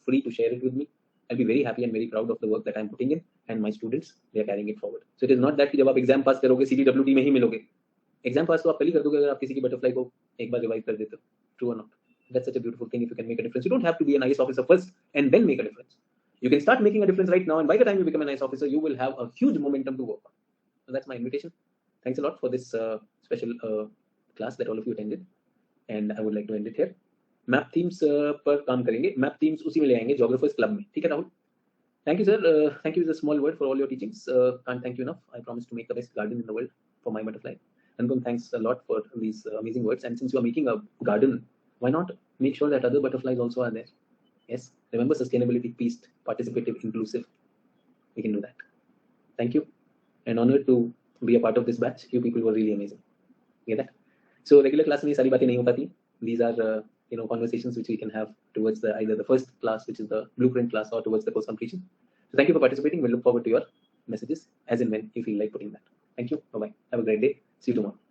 free to share it with me. I'll be very happy and very proud of the work that I'm putting in, and my students, they are carrying it forward. So it is not that कि जब आप exam pass करोगे CTWT में ही मिलोगे. Exam pass तो आप कल ही कर दोगे अगर आप किसी की butterfly को एक बार revive कर देते हो. True or not? That's such a beautiful thing if you can make a difference. You don't have to be an IAS officer first and then make a difference. You can start making a difference right now, and by the time you become an IAS officer, you will have a huge momentum to work on. So that's my invitation. Thanks a lot for this special class that all of you attended, and I would like to end it here. Map themes पर काम करेंगे. Map themes उसी में ले आएंगे Geographers Club में. ठीक है Rahul? Thank you, sir. Thank you is a small word for all your teachings. Can't thank you enough. I promise to make the best garden in the world for my butterfly. Anupam, thanks a lot for these amazing words. And since you are making a garden, why not make sure that other butterflies also are there? Yes. Remember, sustainability, peace, participative, inclusive. We can do that. Thank you. And honored to be a part of this batch. You people were really amazing. Get that? So regular class में सारी बातें नहीं हो पाती. These are conversations which we can have towards either the first class, which is the blueprint class, or towards the course completion. So thank you for participating. We'll look forward to your messages as and when you feel like putting that. Thank you. Bye bye. Have a great day. See you tomorrow.